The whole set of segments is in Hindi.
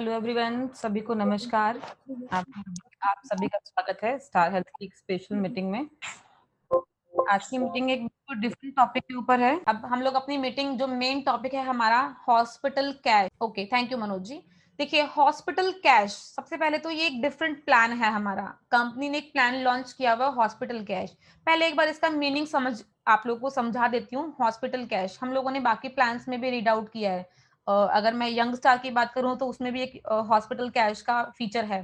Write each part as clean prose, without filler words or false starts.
हेलो एवरीवन, सभी को नमस्कार। आप आप सभी का स्वागत है स्टार हेल्थ की एक स्पेशल मीटिंग में। आज की मीटिंग एक बिल्कुल डिफरेंट टॉपिक के ऊपर है। अब हम लोग अपनी मीटिंग जो मेन टॉपिक है हमारा hospital cash. Okay, thank you Manoj ji. देखिए, हॉस्पिटल कैश सबसे पहले तो ये एक डिफरेंट प्लान है हमारा। कंपनी ने एक प्लान लॉन्च किया हुआ हॉस्पिटल कैश। पहले एक बार इसका मीनिंग समझ आप लोगों को समझा देती हूँ। हॉस्पिटल कैश हम लोगों ने बाकी प्लान्स में भी रीड आउट किया है। अगर मैं यंग स्टार की बात करूं तो उसमें भी एक हॉस्पिटल कैश का फीचर है।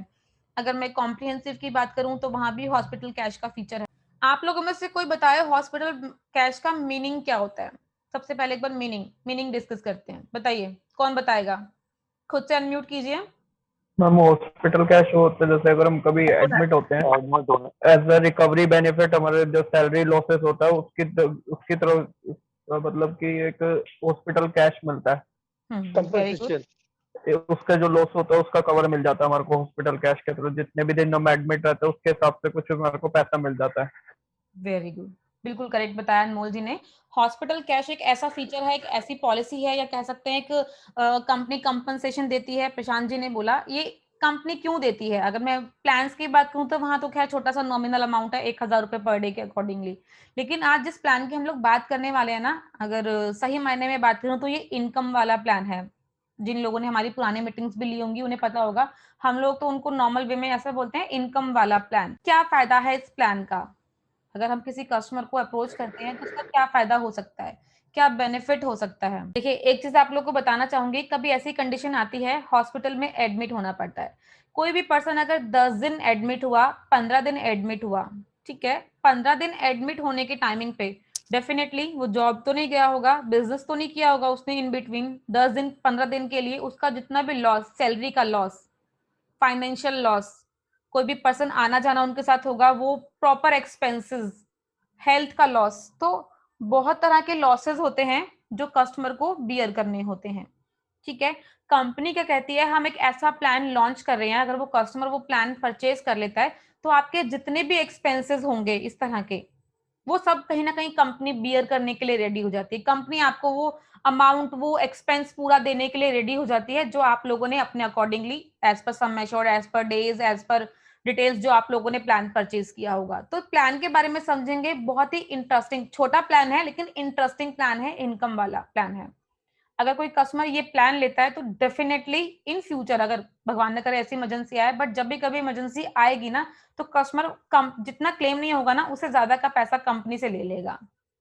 अगर मैं कॉम्प्रिहेंसिव की बात करूं तो वहां भी हॉस्पिटल कैश का फीचर है। आप लोगों में से कोई बताए हॉस्पिटल कैश का मीनिंग क्या होता है? सबसे पहले एक बार मीनिंग डिस्कस करते हैं। बताइए, कौन बताएगा? खुद से अनम्यूट कीजिए। मैम हॉस्पिटल कैश होता है जैसे अगर हम कभी एडमिट होते हैं एज अ रिकवरी बेनिफिट हमारे जो सैलरी लॉसेस होता है उसकी तरफ मतलब कि एक हॉस्पिटल कैश मिलता है। Very good. उसका जो लॉस होता है उसका कवर मिल जाता है हमारे को हॉस्पिटल कैश के थ्रू। जितने भी दिन हम एडमिट रहते हैं उसके हिसाब से कुछ हमारे को पैसा मिल जाता है। वेरी गुड, बिल्कुल करेक्ट बताया अनमोल जी ने। हॉस्पिटल कैश एक ऐसा फीचर है, एक ऐसी पॉलिसी है, या कह सकते हैं एक कंपनी कंपनसेशन देती है। प्रशांत जी ने बोला ये कंपनी क्यों देती है। अगर मैं प्लान्स की बात करूं तो वहां तो खैर छोटा सा नॉमिनल अमाउंट है, 1,000 रुपए पर डे के अकॉर्डिंगली। लेकिन आज जिस प्लान की हम लोग बात करने वाले हैं ना, अगर सही मायने में बात करूं तो ये इनकम वाला प्लान है। जिन लोगों ने हमारी पुरानी मीटिंग्स भी ली होंगी उन्हें पता होगा। हम लोग तो उनको नॉर्मल वे में ऐसा बोलते हैं, इनकम वाला प्लान। क्या फायदा है इस प्लान का? अगर हम किसी कस्टमर को अप्रोच करते हैं तो उसका क्या फायदा हो सकता है, क्या बेनिफिट हो सकता है? देखिए, एक चीज आप लोग को बताना चाहूंगी। कभी ऐसी कंडीशन आती है हॉस्पिटल में एडमिट होना पड़ता है। कोई भी पर्सन अगर 10 दिन एडमिट हुआ, 15 दिन एडमिट हुआ, ठीक है, 15 दिन एडमिट होने के टाइमिंग पे डेफिनेटली वो जॉब तो नहीं गया होगा, बिजनेस तो नहीं किया होगा उसने इन बिटवीन 10 दिन 15 दिन के लिए। उसका जितना भी लॉस, सैलरी का लॉस, फाइनेंशियल लॉस, कोई भी पर्सन आना जाना उनके साथ होगा, वो प्रॉपर एक्सपेंसेस, हेल्थ का लॉस, तो बहुत तरह के लॉसेस होते हैं जो कस्टमर को बियर करने होते हैं। ठीक है, कंपनी क्या कहती है, हम एक ऐसा प्लान लॉन्च कर रहे हैं। अगर वो कस्टमर वो प्लान परचेज कर लेता है तो आपके जितने भी एक्सपेंसेस होंगे इस तरह के, वो सब कहीं ना कहीं कंपनी बियर करने के लिए रेडी हो जाती है। कंपनी आपको वो अमाउंट, वो एक्सपेंस पूरा देने के लिए रेडी हो जाती है जो आप लोगों ने अपने accordingly as per some measured, as per days, as per details जो आप लोगों ने प्लान परचेज किया होगा। तो प्लान के बारे में समझेंगे। बहुत ही इंटरेस्टिंग छोटा प्लान है लेकिन इंटरेस्टिंग प्लान है, इनकम वाला प्लान है। अगर कोई कस्टमर ये प्लान लेता है तो डेफिनेटली इन फ्यूचर, अगर भगवान न करे ऐसी इमरजेंसी आए, बट जब भी कभी इमरजेंसी आएगी ना, तो कस्टमर कम जितना क्लेम नहीं होगा ना, उससे ज्यादा का पैसा कंपनी से ले लेगा।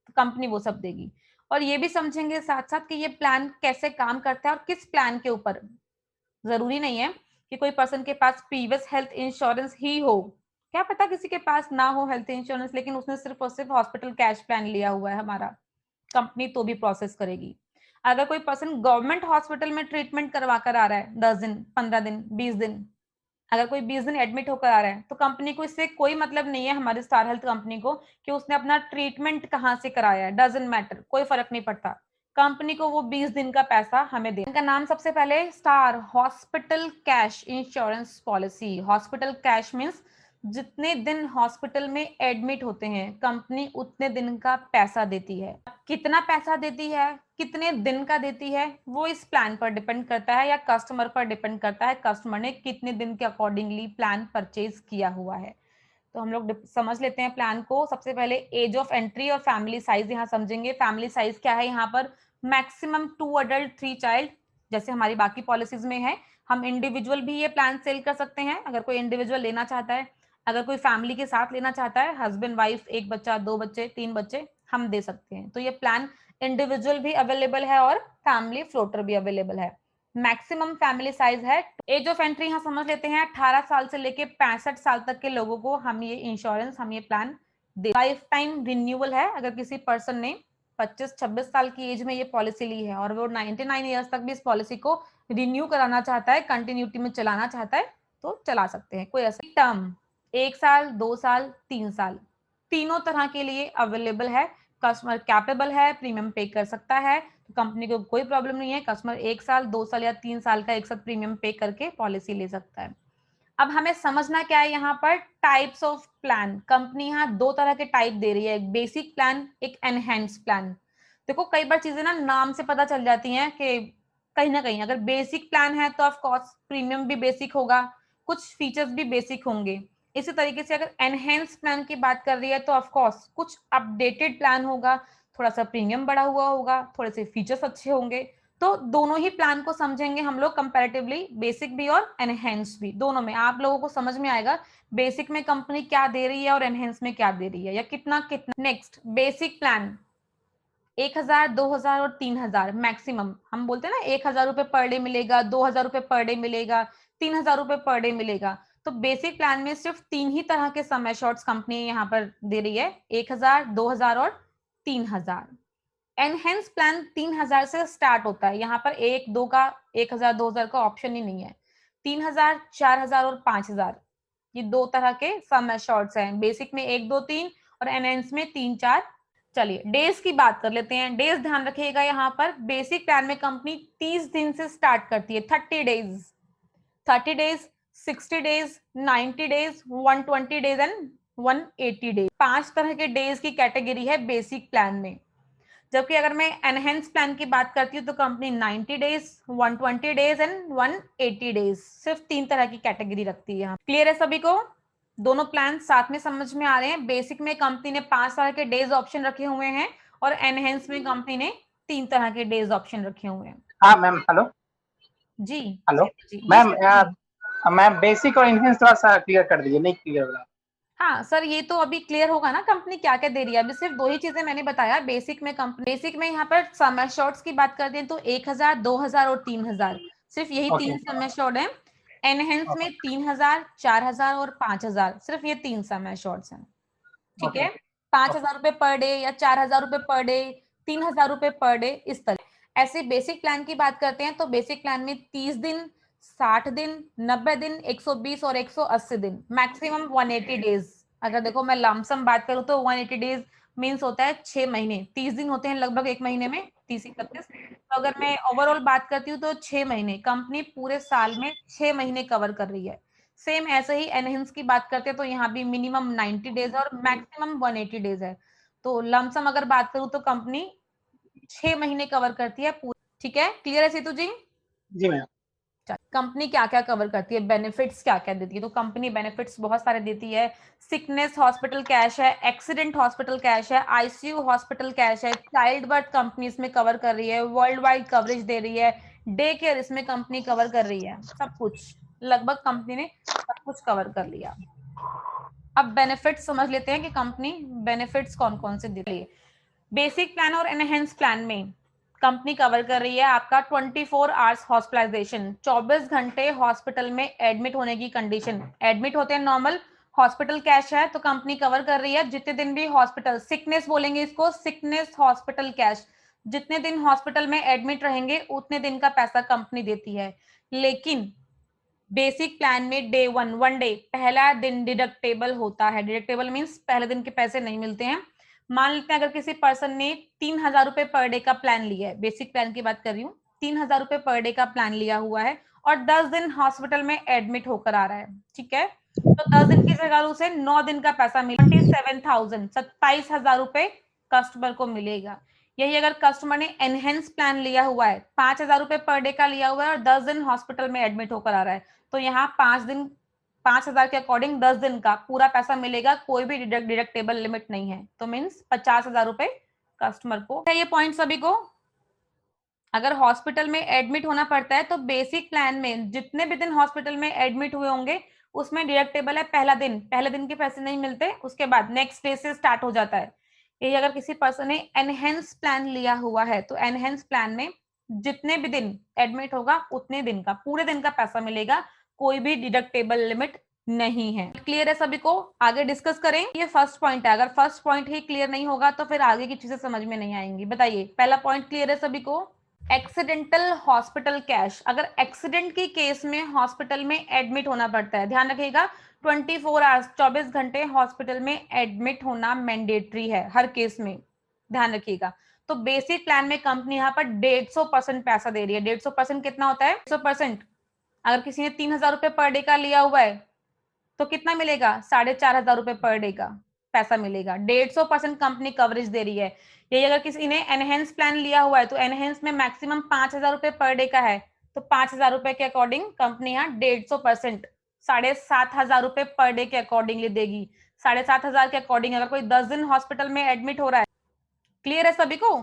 तो कंपनी वो सब देगी। और ये भी समझेंगे साथ साथ कि ये प्लान कैसे काम करता है और किस प्लान के ऊपर। जरूरी नहीं है कि कोई पर्सन के पास प्रीवियस हेल्थ इंश्योरेंस ही हो। क्या पता किसी के पास ना हो हेल्थ इंश्योरेंस, लेकिन उसने सिर्फ और सिर्फ हॉस्पिटल कैश प्लान लिया हुआ है हमारा, कंपनी तो भी प्रोसेस करेगी। अगर कोई पर्सन गवर्नमेंट हॉस्पिटल में ट्रीटमेंट करवा कर आ रहा है 10 दिन, 15 दिन, 20 दिन, अगर कोई 20 दिन एडमिट होकर आ रहा है, तो कंपनी को इससे कोई मतलब नहीं है, हमारी स्टार हेल्थ कंपनी को, कि उसने अपना ट्रीटमेंट कहाँ से कराया है। डजंट मैटर, कोई फर्क नहीं पड़ता। कंपनी को वो 20 दिन का पैसा हमें दे। इनका नाम सबसे पहले star hospital cash insurance policy. Hospital cash means जितने दिन हॉस्पिटल में एडमिट होते हैं कंपनी उतने दिन का पैसा देती है। कितना पैसा देती है, कितने दिन का देती है, वो इस प्लान पर डिपेंड करता है या कस्टमर पर डिपेंड करता है, कस्टमर ने कितने दिन के अकॉर्डिंगली प्लान परचेज किया हुआ है। तो हम लोग समझ लेते हैं प्लान को। सबसे पहले एज ऑफ एंट्री और फैमिली साइज यहाँ समझेंगे। फैमिली साइज क्या है यहाँ पर? मैक्सिमम 2 अडल्ट 3 चाइल्ड, जैसे हमारी बाकी पॉलिसीज में है। हम इंडिविजुअल भी ये प्लान सेल कर सकते हैं अगर कोई इंडिविजुअल लेना चाहता है। अगर कोई फैमिली के साथ लेना चाहता है, हस्बैंड वाइफ, एक बच्चा, 2 बच्चे, 3 बच्चे, हम दे सकते हैं। तो ये प्लान इंडिविजुअल भी अवेलेबल है और फैमिली फ्लोटर भी अवेलेबल है। मैक्सिमम फैमिली साइज है। एज ऑफ एंट्री यहाँ समझ लेते हैं, 18 साल से लेके 65 साल तक के लोगों को हम ये इंश्योरेंस, हम ये प्लान दे। लाइफ टाइम रिन्यूअल है। अगर किसी पर्सन ने 25-26 साल की एज में ये पॉलिसी ली है और वो 99 ईयर्स तक भी इस पॉलिसी को रिन्यू कराना चाहता है, कंटिन्यूटी में चलाना चाहता है, तो चला सकते हैं। कोई ऐसा टर्म 1 साल, 2 साल, 3 साल, तीनों तरह के लिए अवेलेबल है। कस्टमर कैपेबल है, प्रीमियम पे कर सकता है, तो कंपनी को कोई प्रॉब्लम नहीं है। कस्टमर 1 साल, 2 साल या 3 साल का एक साथ प्रीमियम पे करके पॉलिसी ले सकता है। अब हमें समझना क्या है यहाँ पर? Types of plan. कंपनी यहाँ 2 तरह के टाइप दे रही है, एक बेसिक प्लान, एक एनहेंस प्लान। देखो, कई बार चीजें ना नाम से पता चल जाती हैं कि कहीं ना कहीं अगर बेसिक प्लान है तो ऑफ कोर्स प्रीमियम भी बेसिक होगा, कुछ फीचर्स भी बेसिक होंगे। इसी तरीके से अगर एनहेंस प्लान की बात कर रही है तो ऑफ कोर्स कुछ अपडेटेड प्लान होगा, थोड़ा सा प्रीमियम बढ़ा हुआ होगा, थोड़े से फीचर्स अच्छे होंगे। तो दोनों ही प्लान को समझेंगे हम लोग कंपैरेटिवली, बेसिक भी और एनहेंस भी, दोनों में आप लोगों को समझ में आएगा बेसिक में कंपनी क्या दे रही है और एनहेंस में क्या दे रही है, या कितना कितना। नेक्स्ट, बेसिक प्लान 1000, 2000 और 3000 मैक्सिमम। हम बोलते हैं ना 1000 रुपए पर डे मिलेगा, 2000 रुपए पर डे मिलेगा, 3000 रुपए पर डे मिलेगा। तो बेसिक प्लान में सिर्फ 3 ही तरह के समय शॉर्ट्स कंपनी यहाँ पर दे रही है, 1000, 2000 और 3000। एनहेंस प्लान 3000 से स्टार्ट होता है, यहाँ पर 1, 2 का 1000, 2000 का ऑप्शन ही नहीं है। 3000, 4000 और 5000, ये 2 तरह के समय शॉर्ट्स हैं। बेसिक में 1, 2, 3 और एनहेंस में 3, 4। चलिए डेज की बात कर लेते हैं। डेज ध्यान रखिएगा, यहाँ पर बेसिक प्लान में कंपनी 30 दिन से स्टार्ट करती है, 30 days, 30 days, 60 days, 90 days, 120 days and 180 days. 5 तरह के डेज की कैटेगरी है बेसिक प्लान में। जबकि अगर मैं एनहेंस प्लान की बात करती हूँ तो company 90 days, 120 days and 180 days, सिर्फ 3 तरह की कैटेगरी रखती है यहाँ। क्लियर है सभी को? दोनों प्लान साथ में समझ में आ रहे हैं। बेसिक में कंपनी ने 5 तरह के डेज ऑप्शन रखे हुए हैं और एनहेंस में कंपनी ने 3 तरह के डेज ऑप्शन रखे हुए हैं। हाँ मैम, हेलो जी हेलो जी मैम, मैम बेसिक और इनहेंस थोड़ा सा क्लियर कर दीजिए, नहीं क्लियर हो रहा। हाँ सर, ये तो अभी क्लियर होगा ना कंपनी क्या क्या दे रही है। अभी सिर्फ 2 ही चीजें मैंने बताया। बेसिक में कंपनी, बेसिक में यहाँ पर समर शॉर्ट्स की बात करते हैं तो 1000, 2000 और 3000, सिर्फ यही 3 समर शॉर्ट है। एनहेंस में 3000, 4000 और 5000, सिर्फ ये 3 समय शॉर्ट्स हैं। ठीक है, 5000 रुपए पर डे या 4000 रुपए पर डे, 3000 रुपए पर डे, इस तरह। ऐसे बेसिक प्लान की बात करते हैं तो बेसिक प्लान में 30 दिन, 60 दिन, 90 दिन, 120 और 180 दिन, मैक्सिमम 180 डेज। अगर देखो मैं लमसम बात करूं तो 180 डेज मीन्स होता है 6 महीने, 30 दिन होते हैं लगभग एक महीने में, 30, 31। तो अगर मैं ओवरऑल बात करती हूँ तो 6 महीने, कंपनी पूरे साल में 6 महीने कवर कर रही है। सेम ऐसे ही एनहेंस की बात करते हैं तो यहाँ भी मिनिमम 90 डेज और मैक्सिमम 180 डेज है। तो लमसम अगर बात करूं तो कंपनी 6 महीने कवर करती है पूरी। ठीक है, क्लियर है सीतू जी? जी मैम। कंपनी क्या क्या कवर करती है, बेनिफिट्स क्या क्या देती है? तो कंपनी बेनिफिट्स बहुत सारे देती है। सिकनेस हॉस्पिटल कैश है, एक्सीडेंट हॉस्पिटल कैश है, आईसीयू हॉस्पिटल कैश है, चाइल्ड बर्थ कंपनी इसमें कवर कर रही है, वर्ल्ड वाइड कवरेज दे रही है, डे केयर इसमें कंपनी कवर कर रही है, सब कुछ लगभग कंपनी ने सब कुछ कवर कर लिया। अब बेनिफिट्स समझ लेते हैं कि कंपनी बेनिफिट्स कौन कौन से दे रही है। बेसिक प्लान और एनहेंस प्लान में कंपनी कवर कर रही है आपका 24 आवर्स हॉस्पिटलाइजेशन, 24 घंटे हॉस्पिटल में एडमिट होने की कंडीशन। एडमिट होते हैं नॉर्मल, हॉस्पिटल कैश है तो कंपनी कवर कर रही है जितने दिन भी हॉस्पिटल, सिकनेस बोलेंगे इसको, सिकनेस हॉस्पिटल कैश, जितने दिन हॉस्पिटल में एडमिट रहेंगे उतने दिन का पैसा कंपनी देती है। लेकिन बेसिक प्लान में डे 1 डे, पहला दिन डिडक्टेबल होता है। डिडक्टेबल मीन्स पहले दिन के पैसे नहीं मिलते हैं। मान लेते हैं अगर किसी पर्सन ने 3000 रुपए पर डे का प्लान लिया है, बेसिक प्लान की बात कर रही हूँ, 3000 रुपए पर डे का प्लान लिया हुआ है और 10 दिन हॉस्पिटल में एडमिट होकर आ रहा है। ठीक है, तो 10 दिन की जगह उसे 9 दिन का पैसा मिले, 27,000, 27,000 रुपए कस्टमर को मिलेगा। यही अगर कस्टमर ने एनहेंस प्लान लिया हुआ है, 5000 रुपए पर डे का लिया हुआ है और 10 दिन हॉस्पिटल में एडमिट होकर आ रहा है, तो यहाँ 5 दिन 5000 के अकॉर्डिंग 10 दिन का पूरा पैसा मिलेगा, कोई भी डिडक्टेबल लिमिट नहीं है। तो मीन्स 50,000 रुपए कस्टमर को। ये पॉइंट सभी को? अगर हॉस्पिटल में एडमिट होना पड़ता है तो बेसिक प्लान में जितने भी दिन हॉस्पिटल में एडमिट हुए होंगे उसमें डिडक्टेबल है पहला दिन, पहले दिन के पैसे नहीं मिलते, उसके बाद नेक्स्ट डे से स्टार्ट हो जाता है। यही अगर किसी पर्सन ने एनहेंस प्लान लिया हुआ है तो एनहेंस प्लान में जितने भी दिन एडमिट होगा उतने दिन का, पूरे दिन का पैसा मिलेगा, कोई भी डिडक्टेबल लिमिट नहीं है। क्लियर है सभी को? आगे डिस्कस करें। ये फर्स्ट पॉइंट है, अगर फर्स्ट पॉइंट ही क्लियर नहीं होगा तो फिर आगे की चीजें समझ में नहीं आएंगी। बताइए, पहला पॉइंट क्लियर है सभी को? एक्सीडेंटल हॉस्पिटल कैश, अगर एक्सीडेंट की केस में हॉस्पिटल में एडमिट होना पड़ता है, ध्यान रखिएगा 24 आवर्स, 24 घंटे हॉस्पिटल में एडमिट होना मैंडेटरी है हर केस में, ध्यान रखिएगा। तो बेसिक प्लान में कंपनी यहाँ पर 150% पैसा दे रही है। 150% कितना होता है? 150%। अगर किसी ने 3000 रुपए पर डे का लिया हुआ है तो कितना मिलेगा? 4500 रुपए पर डे का। पैसा मिलेगा। 150% कंपनी कवरेज दे रही है। यही अगर किसी ने एनहेंस प्लान लिया हुआ है तो एनहेंस में मैक्सिमम 5,000 रुपए पर डे का है, तो 5,000 रुपए के अकॉर्डिंग कंपनी यहाँ 150% 7,500 रुपए पर डे के अकॉर्डिंगली देगी। 7,500 के अकॉर्डिंग अगर कोई 10 दिन हॉस्पिटल में एडमिट हो रहा है, क्लियर है सभी को?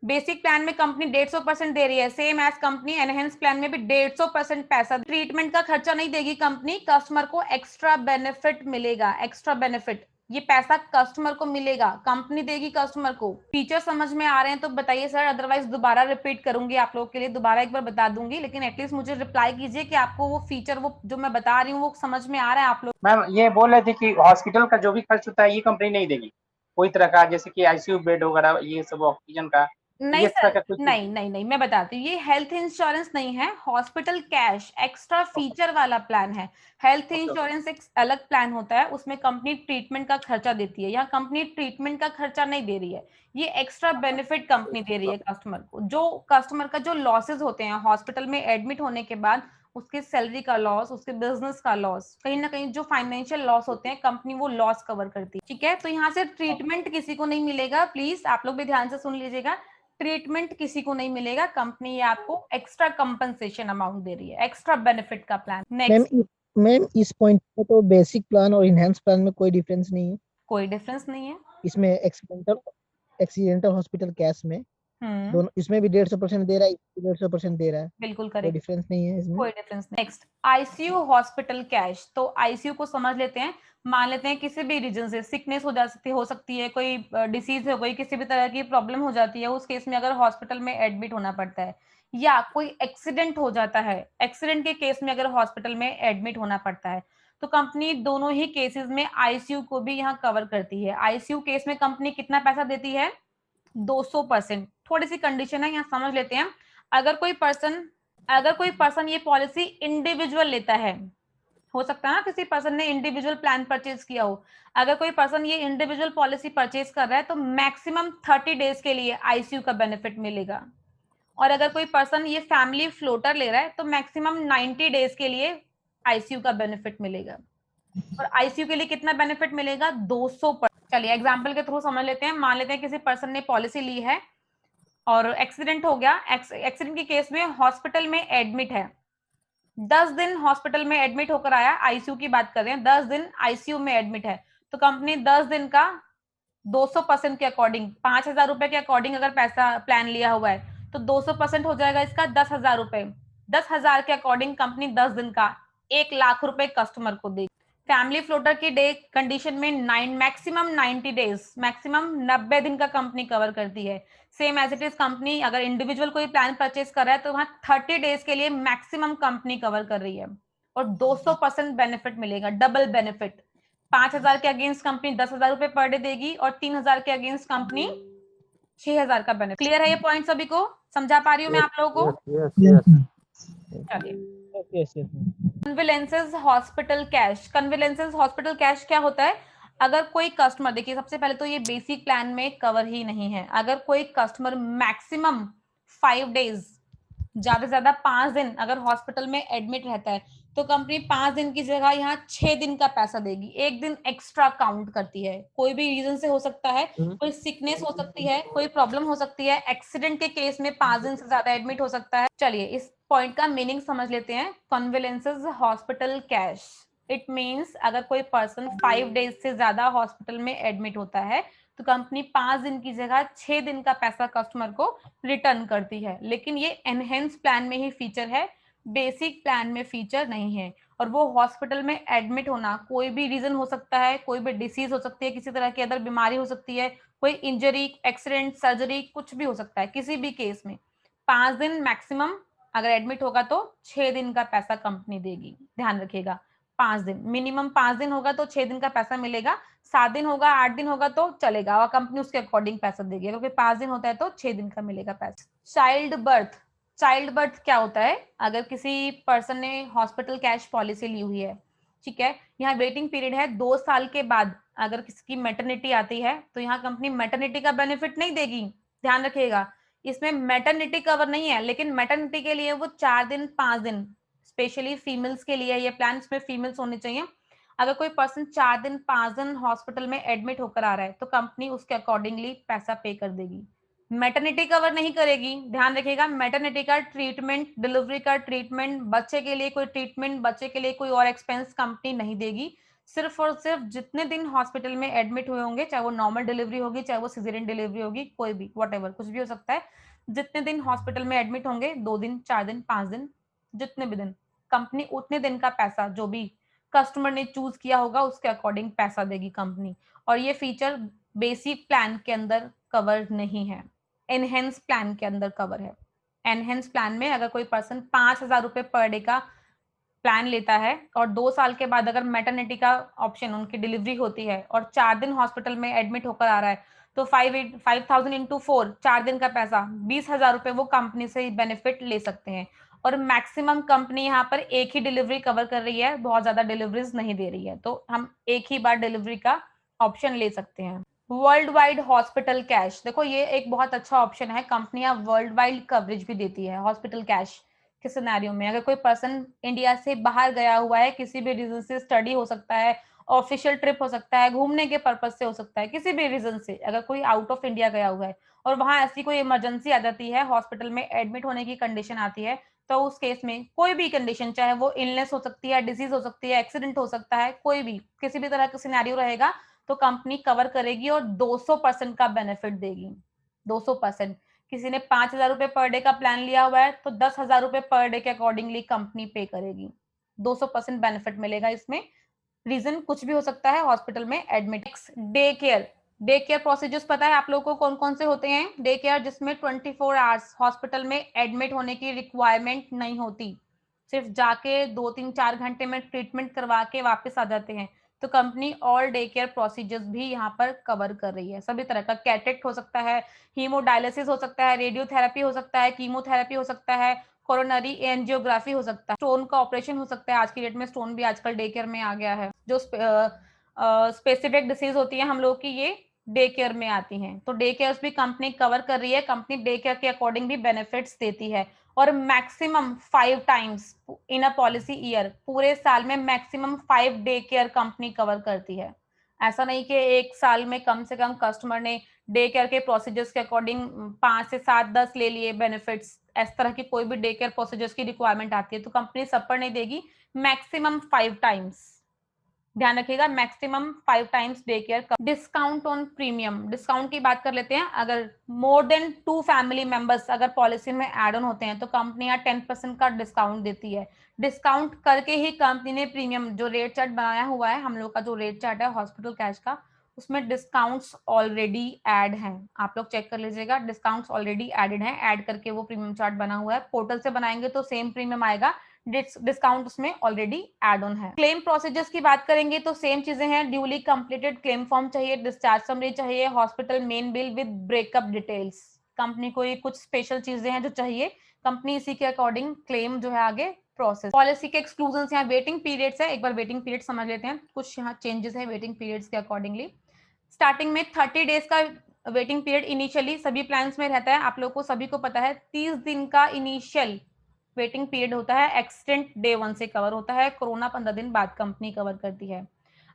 बेसिक प्लान में कंपनी 150% दे रही है, same as company enhance plan में भी 150% पैसा। ट्रीटमेंट का खर्चा नहीं देगी कंपनी, कस्टमर को एक्स्ट्रा बेनिफिट मिलेगा। एक्स्ट्रा बेनिफिट, ये पैसा कस्टमर को मिलेगा, कंपनी देगी कस्टमर को। फीचर समझ में आ रहे हैं तो बताइए सर, अदरवाइज दोबारा रिपीट करूंगी आप लोगों के लिए, दोबारा एक बार बता दूंगी, लेकिन एटलीस्ट मुझे रिप्लाई कीजिए कि आपको वो फीचर, वो जो मैं बता रही हूँ वो समझ में आ रहा है आप लोग। मैम ये बोल रहे थे कि हॉस्पिटल का जो भी खर्च होता है ये कंपनी नहीं देगी कोई तरह का, जैसे कि आईसीयू बेड वगैरह ये सब, ऑक्सीजन का, नहीं ये तरह सर, का कुछ नहीं नहीं नहीं, मैं बताती हूँ, ये हेल्थ इंश्योरेंस नहीं है, हॉस्पिटल कैश एक्स्ट्रा फीचर वाला प्लान है। हेल्थ इंश्योरेंस एक अलग प्लान होता है, उसमें कंपनी ट्रीटमेंट का खर्चा देती है, यहाँ कंपनी ट्रीटमेंट का खर्चा नहीं दे रही है, ये एक्स्ट्रा बेनिफिट कंपनी दे रही है कस्टमर को। जो कस्टमर का जो लॉसेज होते हैं हॉस्पिटल में एडमिट होने के बाद, उसके सैलरी का लॉस, उसके बिजनेस का लॉस, कहीं ना कहीं जो फाइनेंशियल लॉस होते हैं कंपनी वो लॉस कवर करती है, ठीक है? तो यहाँ से ट्रीटमेंट किसी को नहीं मिलेगा, प्लीज आप लोग भी ध्यान से सुन लीजिएगा, ट्रीटमेंट किसी को नहीं मिलेगा, कंपनी ये आपको एक्स्ट्रा कंपनसेशन अमाउंट दे रही है, एक्स्ट्रा बेनिफिट का प्लान। नेक्स्ट मैम इस पॉइंट पे तो बेसिक प्लान और इनहेंस प्लान में कोई डिफरेंस नहीं है? कोई डिफरेंस नहीं है इसमें एक्सीडेंटल हॉस्पिटल कैश में दोनों, इसमें भी 150% दे रहा है, 150% दे रहा है, बिल्कुल कोई करेक्ट, डिफरेंस नहीं है इसमें? कोई डिफरेंस नहीं। नेक्स्ट आईसीयू हॉस्पिटल कैश, तो आईसीयू को समझ लेते हैं। मान लेते हैं किसी भी रीजन से सिकनेस हो सकती है, कोई डिसीज हो गई, किसी भी तरह की प्रॉब्लम हो जाती है, उस केस में अगर हॉस्पिटल में एडमिट होना पड़ता है, या कोई एक्सीडेंट हो जाता है, एक्सीडेंट के केस में अगर हॉस्पिटल में एडमिट होना पड़ता है, तो कंपनी दोनों ही केसेस में आईसीयू को भी यहाँ कवर करती है। आईसीयू केस में कंपनी कितना पैसा देती है? 200%। थोड़ी सी कंडीशन है, यहाँ समझ लेते हैं। अगर कोई पर्सन ये पॉलिसी इंडिविजुअल लेता है, हो सकता है ना किसी पर्सन ने इंडिविजुअल प्लान परचेज किया हो, अगर कोई पर्सन ये इंडिविजुअल पॉलिसी परचेज कर रहा है तो मैक्सिमम 30 डेज के लिए आईसीयू का बेनिफिट मिलेगा। और अगर कोई पर्सन ये फैमिली फ्लोटर ले रहा है तो मैक्सिमम 90 डेज के लिए आईसीयू का बेनिफिट मिलेगा। और आईसीयू के लिए कितना बेनिफिट मिलेगा? 200%। चलिए एग्जाम्पल के थ्रू समझ लेते हैं। मान लेते हैं किसी पर्सन ने पॉलिसी ली है और एक्सीडेंट हो गया, एक्सीडेंट के केस में हॉस्पिटल में एडमिट है, 10 दिन हॉस्पिटल में एडमिट होकर आया, आईसीयू की बात कर रहे हैं, 10 दिन आईसीयू में एडमिट है, तो कंपनी 10 दिन का 200% के अकॉर्डिंग, 5,000 रुपए के अकॉर्डिंग अगर पैसा प्लान लिया हुआ है तो 200% हो जाएगा इसका 10,000 रुपए। 10,000 के अकॉर्डिंग कंपनी 10 दिन का 1,00,000 रुपए कस्टमर को देगी। फैमिली फ्लोटर की डे कंडीशन में मैक्सिमम 90 डेज, मैक्सिमम 90 दिन का कंपनी कवर करती है। Same as it is company अगर इंडिविजुअल कोई प्लान परचेज कर रहा है तो वहां 30 डेज के लिए मैक्सिमम कंपनी कवर कर रही है और 200% बेनिफिट मिलेगा, डबल बेनिफिट। 5,000 के अगेंस्ट कंपनी 10,000 रुपए पर डे देगी और 3,000 के अगेंस्ट कंपनी 6,000 का बेनिफिट। क्लियर है ये पॉइंट सभी को? समझा पा रही हूँ मैं आप लोगों को? चलिए कन्वीलेंसेस हॉस्पिटल कैश। कन्वीलेंसेस हॉस्पिटल कैश क्या होता है? अगर कोई कस्टमर, देखिए सबसे पहले तो ये बेसिक प्लान में कवर ही नहीं है। अगर कोई कस्टमर मैक्सिमम 5 डेज, ज्यादा से ज्यादा 5 दिन अगर हॉस्पिटल में एडमिट रहता है तो कंपनी 5 दिन की जगह यहाँ 6 दिन का पैसा देगी, 1 दिन एक्स्ट्रा काउंट करती है। कोई भी रीजन से हो सकता है, कोई सिकनेस हो सकती है, कोई प्रॉब्लम हो सकती है, एक्सीडेंट के केस में 5 दिन से ज्यादा एडमिट हो सकता है। चलिए इस पॉइंट का मीनिंग समझ लेते हैं। कन्वीलेंसेस हॉस्पिटल कैश, इट मीन्स अगर कोई पर्सन 5 डेज से ज्यादा हॉस्पिटल में एडमिट होता है तो कंपनी 5 दिन की जगह 6 दिन का पैसा कस्टमर को रिटर्न करती है। लेकिन ये एनहेंस प्लान में ही फीचर है, बेसिक प्लान में फीचर नहीं है। और वो हॉस्पिटल में एडमिट होना कोई भी रीजन हो सकता है, कोई भी डिसीज हो सकती है, किसी तरह की अदर बीमारी हो सकती है, कोई इंजरी, एक्सीडेंट, सर्जरी, कुछ भी हो सकता है। किसी भी केस में 5 दिन मैक्सिमम अगर एडमिट होगा तो 6 दिन का पैसा कंपनी देगी। ध्यान रखिएगा, 5 दिन मिनिमम, 5 दिन होगा तो 6 दिन का पैसा मिलेगा, 7 दिन होगा, 8 दिन होगा तो चलेगा और कंपनी उसके अकॉर्डिंग पैसा देगी। क्योंकि 5 दिन होता है तो 6 दिन का मिलेगा पैसा। चाइल्ड बर्थ, चाइल्ड बर्थ क्या होता है? अगर किसी पर्सन ने हॉस्पिटल कैश पॉलिसी ली हुई है, ठीक है, यहाँ वेटिंग पीरियड है 2 साल के बाद अगर किसी की मैटरनिटी आती है तो यहाँ कंपनी मैटरनिटी का बेनिफिट नहीं देगी। ध्यान रखिएगा, इसमें मैटरनिटी कवर नहीं है, लेकिन मैटरनिटी के लिए वो 4 दिन 5 दिन, स्पेशली फीमेल्स के लिए ये प्लान, इसमें फीमेल्स होने चाहिए, अगर कोई पर्सन 4 दिन 5 दिन हॉस्पिटल में एडमिट होकर आ रहा है तो कंपनी उसके अकॉर्डिंगली पैसा पे कर देगी। मैटरनिटी कवर नहीं करेगी, ध्यान रखिएगा। मैटरनिटी का ट्रीटमेंट, डिलीवरी का ट्रीटमेंट, बच्चे के लिए कोई ट्रीटमेंट, बच्चे के लिए कोई और एक्सपेंस कंपनी नहीं देगी। सिर्फ और सिर्फ जितने दिन हॉस्पिटल में एडमिट हुए होंगे, चाहे वो नॉर्मल डिलीवरी होगी, चाहे वो सिजेरियन डिलीवरी होगी, कोई भी व्हाटएवर, कुछ भी हो सकता है, जितने दिन हॉस्पिटल में एडमिट होंगे, 2 दिन 4 दिन 5 दिन, जितने भी दिन, कंपनी उतने दिन का पैसा जो भी कस्टमर ने चूज किया होगा उसके अकॉर्डिंग पैसा देगी कंपनी। और ये फीचर बेसिक प्लान के अंदर कवर नहीं है, एनहेंस प्लान के अंदर कवर है। एनहेंस प्लान में अगर कोई पर्सन 5,000 रुपए पर डे का प्लान लेता है और 2 साल के बाद अगर मैटरनिटी का ऑप्शन, उनकी डिलीवरी होती है और 4 दिन हॉस्पिटल में एडमिट होकर आ रहा है, तो 5,000 इंटू 4, 4 दिन का पैसा 20,000 रुपए वो कंपनी से बेनिफिट ले सकते हैं। और मैक्सिमम कंपनी यहाँ पर एक ही डिलीवरी कवर कर रही है, बहुत ज्यादा डिलीवरीज नहीं दे रही है, तो हम एक ही बार डिलीवरी का ऑप्शन ले सकते हैं। वर्ल्ड वाइड हॉस्पिटल कैश, देखो ये एक बहुत अच्छा ऑप्शन है। कंपनियां वर्ल्ड वाइड कवरेज भी देती है हॉस्पिटल कैश के सिनेरियो में। अगर कोई पर्सन इंडिया से बाहर गया हुआ है, किसी भी रीजन से, स्टडी हो सकता है, ऑफिशियल ट्रिप हो सकता है, घूमने के पर्पज से हो सकता है, किसी भी रीजन से अगर कोई आउट ऑफ इंडिया गया हुआ है और वहां ऐसी कोई इमरजेंसी आ जाती है, हॉस्पिटल में एडमिट होने की कंडीशन आती है, तो उस केस में कोई भी कंडीशन, चाहे वो इलनेस हो सकती है, डिजीज हो सकती है, एक्सीडेंट हो सकता है, कोई भी किसी भी तरह का सिनेरियो रहेगा, तो कंपनी कवर करेगी और 200% का बेनिफिट देगी। 200%। किसी ने 5,000 रुपए पर डे का प्लान लिया हुआ है तो 10,000 रुपए पर डे के अकॉर्डिंगली कंपनी पे करेगी। 200% बेनिफिट मिलेगा इसमें। रीजन कुछ भी हो सकता है हॉस्पिटल में admit. Day care, day care procedures पता है आप लोगों को कौन कौन से होते हैं? डे केयर जिसमें 24 आवर्स हॉस्पिटल में एडमिट होने की रिक्वायरमेंट नहीं होती, सिर्फ जाके 2-3-4 घंटे में ट्रीटमेंट करवा के वापस आ जाते हैं, तो company all day care procedures भी यहाँ पर कवर कर रही है। सभी तरह का कैटेक्ट हो सकता है, हीमोडायलिसिस हो सकता है, रेडियोथेरेपी हो सकता है, कीमोथेरेपी हो सकता है, कोरोनरी एंजियोग्राफी हो सकता है, स्टोन का ऑपरेशन हो सकता है। आज की डेट में स्टोन भी आजकल डे केयर में आ गया है। जो स्पेसिफिक डिसीज होती है हम लोग की, ये डे केयर में आती हैं, तो डे केयर भी कंपनी कवर कर रही है। कंपनी डे केयर के अकॉर्डिंग भी बेनिफिट्स देती है और maximum 5 times in a policy year, पूरे साल में maximum 5 day care company cover करती है। ऐसा नहीं कि एक साल में कम से कम कस्टमर ने डे केयर के प्रोसीजर्स के अकॉर्डिंग 5 से 7 10 ले लिए बेनिफिट्स, इस तरह की कोई भी डे केयर प्रोसीजर्स की रिक्वायरमेंट आती है तो कंपनी सब पर नहीं देगी, मैक्सिमम 5 टाइम्स। ध्यान रखिएगा, maximum 5 times day care. Discount on premium, discount की बात कर लेते हैं। अगर मोर देन 2 फैमिली मेंबर्स अगर पॉलिसी में एड ऑन होते हैं तो कंपनी यहाँ 10% का डिस्काउंट देती है। डिस्काउंट करके ही कंपनी ने प्रीमियम जो रेट चार्ट बनाया हुआ है, हम लोग का जो रेट चार्ट है हॉस्पिटल कैश का, उसमें डिस्काउंट्स ऑलरेडी ऐड हैं। आप लोग चेक कर लीजिएगा, डिस्काउंट्स ऑलरेडी एडेड हैं, ऐड करके वो प्रीमियम चार्ट बना हुआ है। पोर्टल से बनाएंगे तो सेम प्रीमियम आएगा, डिस्काउंट उसमें ऑलरेडी एड ऑन है। क्लेम प्रोसीजर्स की बात करेंगे तो सेम चीजें हैं। ड्यूली कंप्लीटेड क्लेम फॉर्म चाहिए, डिस्चार्ज समरी चाहिए, hospital main bill with breakup details. Company को ये कुछ स्पेशल चीजें हैं जो चाहिए, कंपनी इसी के अकॉर्डिंग क्लेम जो है आगे प्रोसेस। पॉलिसी के एक्सक्लूजन यहाँ वेटिंग पीरियड्स है, एक बार वेटिंग पीरियड समझ लेते हैं। कुछ यहाँ चेंजेस है वेटिंग पीरियड्स के अकॉर्डिंगली। स्टार्टिंग में 30 डेज का वेटिंग पीरियड इनिशियली सभी प्लान्स में रहता है। आप लोग को सभी को पता है 30 दिन का इनिशियल वेटिंग पीरियड होता है, एक्सीडेंट डे 1 से कवर होता है, कोरोना 15 दिन बाद कंपनी कवर करती है।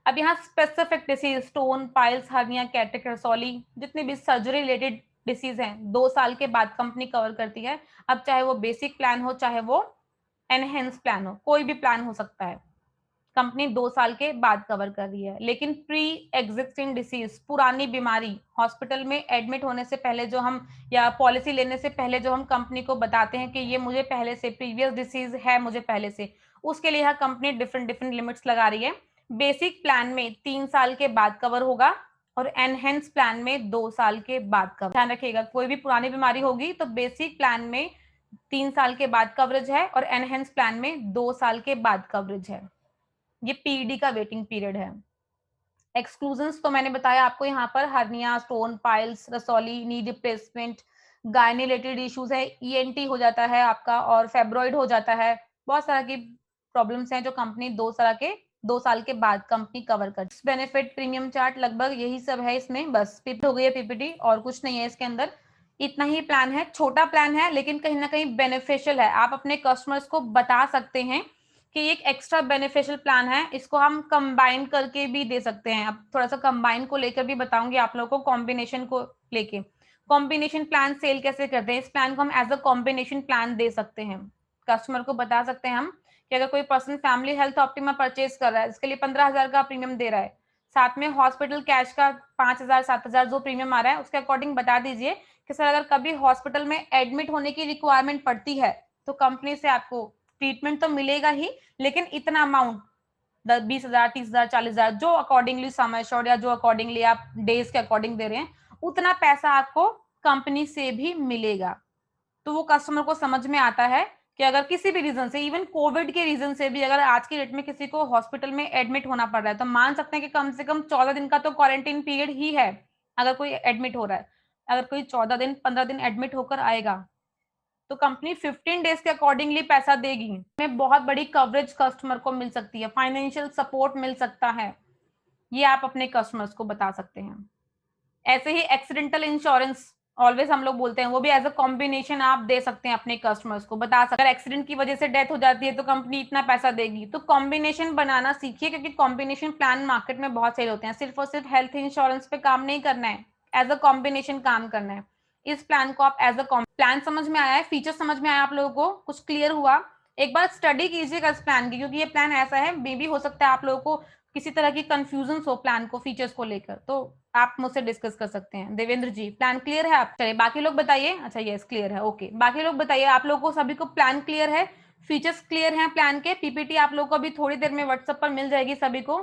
अब यहाँ specific disease, stone, piles, hernia, cataract, रसौली, जितने भी सर्जरी रिलेटेड डिसीज हैं 2 साल के बाद कंपनी कवर करती है। अब चाहे वो बेसिक प्लान हो, चाहे वो एनहेंस प्लान हो, कोई भी प्लान हो सकता है, कंपनी 2 साल के बाद कवर कर रही है। लेकिन प्री एग्जिस्टिंग डिसीज, पुरानी बीमारी, हॉस्पिटल में एडमिट होने से पहले जो हम, या पॉलिसी लेने से पहले जो हम कंपनी को बताते हैं कि ये मुझे पहले से प्रीवियस डिसीज है, मुझे पहले से, उसके लिए यहाँ कंपनी डिफरेंट लिमिट्स लगा रही है। बेसिक प्लान में 3 साल के बाद कवर होगा और एनहेंस प्लान में 2 साल के बाद कवर। ध्यान रखिएगा, कोई भी पुरानी बीमारी होगी तो बेसिक प्लान में 3 साल के बाद कवरेज है और एनहेंस प्लान में 2 साल के बाद कवरेज है। ये पीडी का वेटिंग पीरियड है। एक्सक्लूजन्स तो मैंने बताया आपको, यहाँ पर हर्निया, स्टोन, पाइल्स, रसौली, knee replacement, gynae related issues है, ईएनटी हो जाता है आपका और फेब्रॉइड हो जाता है, बहुत सारा की प्रॉब्लम्स हैं जो कंपनी 2 साल के बाद कंपनी कवर कर। बेनिफिट प्रीमियम चार्ट लगभग यही सब है इसमें, बस पीपीटी हो गई है, पीपीटी और कुछ नहीं है इसके अंदर। इतना ही प्लान है, छोटा प्लान है लेकिन कहीं ना कहीं बेनिफिशियल है। आप अपने कस्टमर्स को बता सकते हैं कि एक एक्स्ट्रा बेनिफिशियल प्लान है, इसको हम कंबाइन करके भी दे सकते हैं। अब थोड़ा सा कंबाइन को लेकर भी बताऊंगी आप लोगों को, कॉम्बिनेशन को लेके। कॉम्बिनेशन प्लान सेल कैसे करते हैं, इस प्लान को हम एज अ कॉम्बिनेशन प्लान दे सकते हैं। कस्टमर को बता सकते हैं हम कि अगर कोई person family health optima purchase कर रहा है, इसके लिए 15,000 का प्रीमियम दे रहा है, साथ में हॉस्पिटल कैश का 5,000 7,000 जो प्रीमियम आ रहा है उसके अकॉर्डिंग बता दीजिए कि सर अगर कभी हॉस्पिटल में एडमिट होने की रिक्वायरमेंट पड़ती है तो कंपनी से आपको ट्रीटमेंट तो मिलेगा ही, लेकिन इतना अमाउंट 20,000 30,000 40,000 जो अकॉर्डिंगली सम एश्योर्ड या जो अकॉर्डिंगली आप डेज के अकॉर्डिंग दे रहे हैं, उतना पैसा आपको कंपनी से भी मिलेगा। तो वो कस्टमर को समझ में आता है कि अगर किसी भी रीजन से, इवन कोविड के रीजन से भी अगर आज की डेट में किसी को हॉस्पिटल में एडमिट होना पड़ रहा है, तो मान सकते हैं कि कम से कम 14 दिन का तो क्वारंटाइन पीरियड ही है। अगर कोई एडमिट हो रहा है, अगर कोई 14 दिन 15 दिन एडमिट होकर आएगा तो कंपनी 15 डेज के अकॉर्डिंगली पैसा देगी। में बहुत बड़ी कवरेज कस्टमर को मिल सकती है, फाइनेंशियल सपोर्ट मिल सकता है, ये आप अपने कस्टमर्स को बता सकते हैं। ऐसे ही एक्सीडेंटल इंश्योरेंस ऑलवेज हम लोग बोलते हैं, वो भी एज अ कॉम्बिनेशन आप दे सकते हैं अपने कस्टमर्स को, बता सकते हैं अगर एक्सीडेंट की वजह से डेथ हो जाती है तो कंपनी इतना पैसा देगी। तो कॉम्बिनेशन बनाना सीखिए, क्योंकि कॉम्बिनेशन प्लान मार्केट में बहुत सेल होते हैं। सिर्फ और सिर्फ हेल्थ इंश्योरेंस पे काम नहीं करना है, एज अ कॉम्बिनेशन काम करना है। इस प्लान को आप एज अ प्लान समझ में आया है, फीचर समझ में आया आप लोगों को, कुछ क्लियर हुआ? एक बार स्टडी कीजिएगा इस प्लान की, क्योंकि ये प्लान ऐसा है, मे बी हो सकता है आप लोगों को किसी तरह की कंफ्यूजन हो प्लान को, फीचर्स को लेकर, तो आप मुझसे डिस्कस कर सकते हैं। देवेंद्र जी, प्लान क्लियर है आप? चलिए बाकी लोग बताइए। अच्छा यस क्लियर है, ओके। बाकी लोग बताइए, आप लोगों को सभी को प्लान क्लियर है, फीचर्स क्लियर हैं प्लान के? पीपीटी आप लोगों को अभी थोड़ी देर में व्हाट्सएप पर मिल जाएगी सभी को।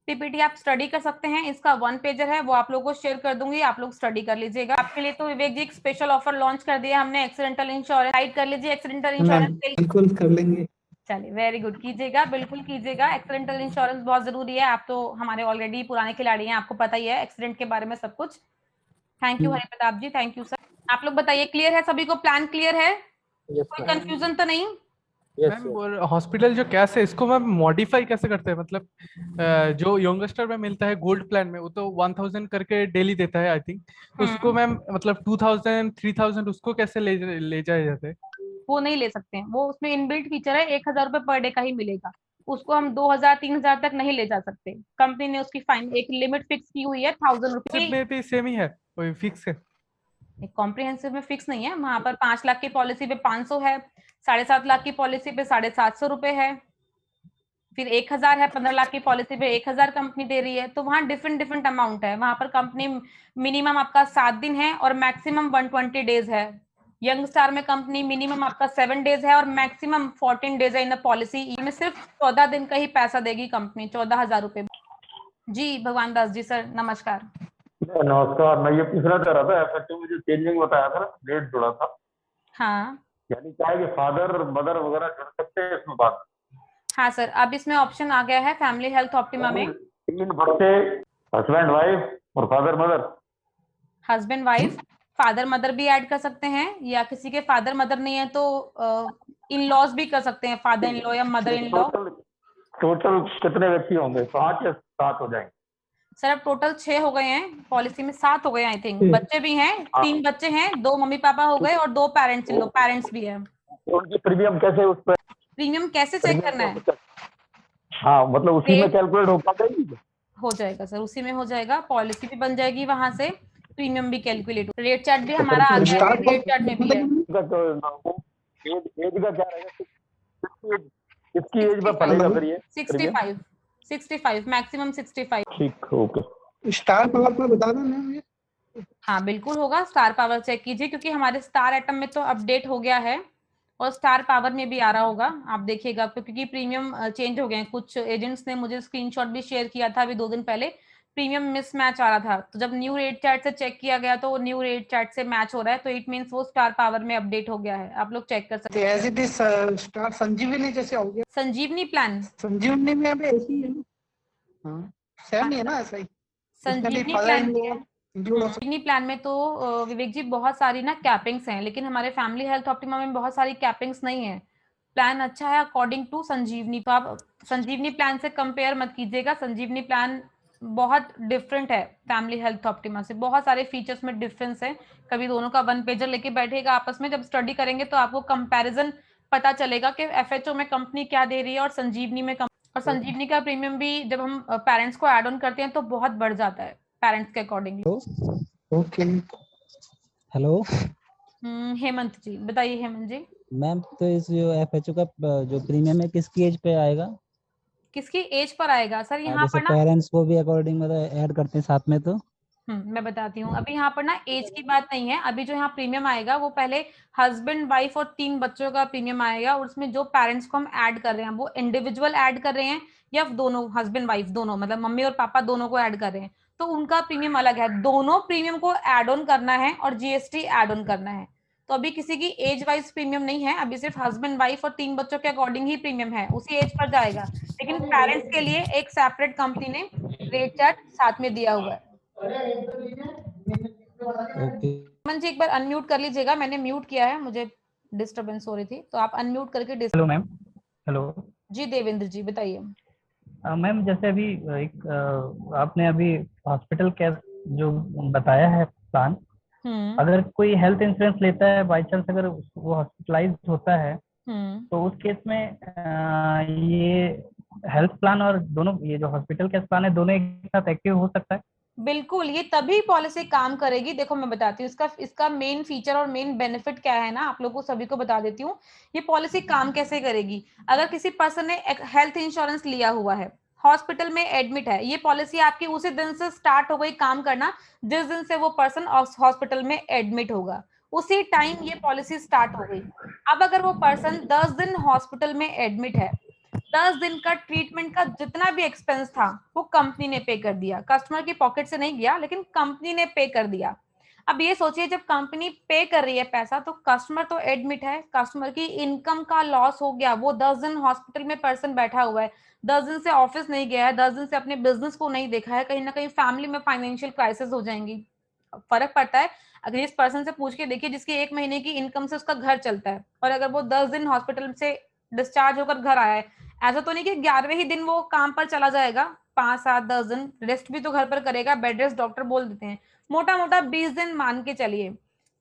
पीपीटी आप स्टडी कर सकते हैं, इसका 1 पेजर है, वो आप लोगों को शेयर कर दूंगी, आप लोग स्टडी कर लीजिएगा। आपके लिए तो विवेक जी एक स्पेशल ऑफर लॉन्च कर दिया हमने, एक्सीडेंटल इंश्योरेंस। गाइड कर लीजिए एक्सीडेंटल इंश्योरेंस। बिल्कुल कर लेंगे। चलिए वेरी गुड, कीजिएगा, बिल्कुल कीजिएगा। एक्सीडेंटल इंश्योरेंस बहुत जरूरी है, आप तो हमारे ऑलरेडी पुराने खिलाड़ी हैं, आपको पता ही है एक्सीडेंट के बारे में सब कुछ। Thank you Hari Pratap ji, thank you sir. आप लोग बताइए, क्लियर है सभी को? प्लान क्लियर है? कोई कंफ्यूजन तो नहीं? मैम हॉस्पिटल जो कैश है इसको मैम मॉडिफाई कैसे करते हैं? मतलब जो यंगस्टर में मिलता है गोल्ड प्लान में, वो तो 1,000 करके डेली देता है आई थिंक, उसको मैम मतलब 2,000 3,000 उसको कैसे ले जाया जाता है? वो नहीं ले सकते हैं, वो उसमें इनबिल्ट फीचर है, 1,000 रुपए पर डे का ही मिलेगा, उसको हम 2,000 3,000 तक नहीं ले जा सकते। कंपनी ने उसकी फाइन एक लिमिट फिक्स की हुई है 1,000 रुपए। में भी सेम ही है, कोई फिक्स है? कॉम्प्रिहेंसिव में फिक्स नहीं है, वहां पर 5 लाख की पॉलिसी पे 500 है, 7.5 लाख की पॉलिसी पे 750 रुपए है, फिर 1,000 है, 15 लाख की पॉलिसी पे 1,000 कंपनी दे रही है। तो वहाँ डिफरेंट डिफरेंट अमाउंट है, वहां पर कंपनी मिनिमम आपका 7 दिन है और मैक्सिमम 120 डेज है। यंग स्टार में कंपनी मिनिमम आपका 7 डेज है और मैक्सिमम 14 डेज है इन पॉलिसी में। सिर्फ 14 दिन का ही पैसा देगी कंपनी, 14,000 रुपए। जी भगवान दास जी सर नमस्कार। नमस्कार, मैं ये पूछना चाह रहा था, एफएक्टिव में जो चेंजिंग बताया था ना, डेट जुड़ा था, हाँ यानी क्या है कि फादर मदर वगैरह जुड़ सकते हैं इसमें बात? हाँ सर, अब इसमें ऑप्शन आ गया है फैमिली हेल्थ ऑप्टिमा में, 3 बच्चे, हस्बैंड वाइफ और father mother. Husband wife father mother भी ऐड कर सकते हैं, या किसी के फादर मदर नहीं है तो इन लॉज भी कर सकते हैं, फादर इन लॉ या मदर इन लॉ। टोटल कितने व्यक्ति होंगे? 5 या 7 हो जाएंगे? सर अब टोटल 6 हो गए हैं, पॉलिसी में 7 हो गए आई थिंक, बच्चे भी हैं, 3 बच्चे हैं, 2 मम्मी पापा हो गए और 2 पेरेंट्स इन लो, पेरेंट्स भी है। उनकी प्रीमियम कैसे उस पर? प्रीमियम कैसे चेक करना है? हाँ मतलब उसी में कैलकुलेट हो पाएगी? हो जाएगा सर, उसी में हो जाएगा, पॉलिसी भी बन जाएगी, वहां से प्रीमियम भी कैलकुलेट, रेट चार्ट भी हमारा आ गया है, रेट चार्ट में भी है। एज का क्या रहेगा? किसकी एज में पड़ेगा फिर ये? 65 मैक्सिमम 65। ठीक, ओके। स्टार पावर पर बता दो मैम। हाँ बिल्कुल होगा, स्टार पावर चेक कीजिए, क्योंकि हमारे स्टार एटम में तो अपडेट हो गया है और स्टार पावर में भी आ रहा होगा, आप देखिएगा, क्योंकि प्रीमियम चेंज हो गए हैं। कुछ एजेंट्स ने मुझे स्क्रीनशॉट भी शेयर किया था अभी 2 दिन पहले, प्रीमियम मिसमैच आ रहा था, तो जब न्यू रेट चार्ट से चेक किया गया तो न्यू रेट चार्ट से मैच हो रहा है, तो इट मींस वो स्टार पावर में अपडेट हो गया है, आप लोग चेक कर सकते हैं। एज इट इज स्टार संजीवनी जैसे हो गया। संजीवनी प्लान, संजीवनी में अभी ऐसी ही है ना? हाँ सेम ही है ना, ऐसा ही। संजीवनी प्लान में तो विवेक जी बहुत सारी ना कैपिंग्स हैं, लेकिन हमारे फैमिली हेल्थ ऑप्टिमा में बहुत सारी कैपिंग्स नहीं है। प्लान अच्छा है अकॉर्डिंग टू संजीवनी, तो आप संजीवनी प्लान से कंपेयर मत कीजिएगा, संजीवनी प्लान बहुत डिफरेंट है फैमिली हेल्थ ऑप्टिमा से, बहुत सारे फीचर्स में डिफरेंस है। कभी दोनों का 1 पेजर लेके बैठेगा आपस में, जब स्टडी करेंगे तो आपको कंपैरिजन पता चलेगा कि एफएचओ में कंपनी क्या दे रही है और संजीवनी में और संजीवनी का प्रीमियम भी जब हम पेरेंट्स को ऐड ऑन करते हैं तो बहुत बढ़ जाता है पेरेंट्स के अकॉर्डिंगली। ओके, हेलो हेमंत जी बताइए। हेमंत जी मैम, तो इस जो एफएचओ का जो प्रीमियम है किसकी एज पे आएगा? किसकी एज पर आएगा सर? यहाँ जैसे पर ना पेरेंट्स को भी अकॉर्डिंग मतलब ऐड करते हैं साथ में, तो मैं बताती हूँ। अभी यहाँ पर ना एज की बात नहीं है। अभी जो यहाँ प्रीमियम आएगा वो पहले हस्बैंड वाइफ और 3 बच्चों का प्रीमियम आएगा, और उसमें जो पेरेंट्स को हम ऐड कर रहे हैं वो इंडिविजुअल ऐड कर रहे हैं या दोनों हस्बैंड वाइफ दोनों, मतलब मम्मी और पापा दोनों को ऐड कर रहे हैं, तो उनका प्रीमियम अलग है। दोनों प्रीमियम को ऐड ऑन करना है और जीएसटी ऐड ऑन करना है। तो अभी किसी की एज वाइज प्रीमियम नहीं है, अभी सिर्फ हस्बैंड वाइफ और 3 बच्चों के अकॉर्डिंग ही प्रीमियम है, उसी एज पर जाएगा। लेकिन पेरेंट्स के लिए एक सेपरेट कंपनी ने रेट चार्ट साथ में दिया हुआ है। ओके। मन जी एक बार अनम्यूट कर लीजिएगा, मैंने म्यूट किया है, मुझे डिस्टरबेंस हो रही थी, तो आप अनम्यूट करके हेलो मैम। हेलो जी देवेंद्र जी बताइए। मैम, जैसे अभी एक आपने अभी हॉस्पिटल केयर जो बताया है प्लान, अगर कोई हेल्थ इंश्योरेंस लेता है बाई चांस, अगर वो हॉस्पिटलाइज होता है तो उस केस में ये हेल्थ प्लान और दोनों ये जो हॉस्पिटल केयर प्लान है दोनों एक साथ एक्टिव हो सकता है? बिल्कुल, ये तभी पॉलिसी काम करेगी। देखो मैं बताती हूँ इसका मेन फीचर और मेन बेनिफिट क्या है ना, आप लोगों को सभी को बता देती हूँ। ये पॉलिसी काम कैसे करेगी। अगर किसी पर्सन ने हेल्थ इंश्योरेंस लिया हुआ है, हॉस्पिटल में एडमिट है, ये पॉलिसी आपकी उसी दिन से स्टार्ट हो गई काम करना जिस दिन से वो पर्सन हॉस्पिटल में एडमिट होगा, उसी टाइम ये पॉलिसी स्टार्ट हो गई। अब अगर वो पर्सन 10 दिन हॉस्पिटल में एडमिट है, 10 दिन का ट्रीटमेंट का जितना भी एक्सपेंस था वो कंपनी ने पे कर दिया, कस्टमर की पॉकेट से नहीं गया, लेकिन कंपनी ने पे कर दिया। अब ये सोचिए जब कंपनी पे कर रही है पैसा, तो कस्टमर तो एडमिट है, कस्टमर की इनकम का लॉस हो गया। वो 10 दिन हॉस्पिटल में पर्सन बैठा हुआ है, 10 दिन से ऑफिस नहीं गया है, 10 दिन से अपने बिजनेस को नहीं देखा है, कहीं ना कहीं फैमिली में फाइनेंशियल क्राइसिस हो जाएंगी। फर्क पड़ता है अगर इस पर्सन से पूछ के देखिए जिसकी 1 महीने की इनकम से उसका घर चलता है, और अगर वो 10 दिन हॉस्पिटल से डिस्चार्ज होकर घर आया है, ऐसा तो नहीं कि 11वें ही दिन वो काम पर चला जाएगा, 5, 7, 10 दिन रेस्ट भी तो घर पर करेगा, बेड रेस्ट डॉक्टर बोल देते हैं। मोटा मोटा 20 दिन मान के चलिए,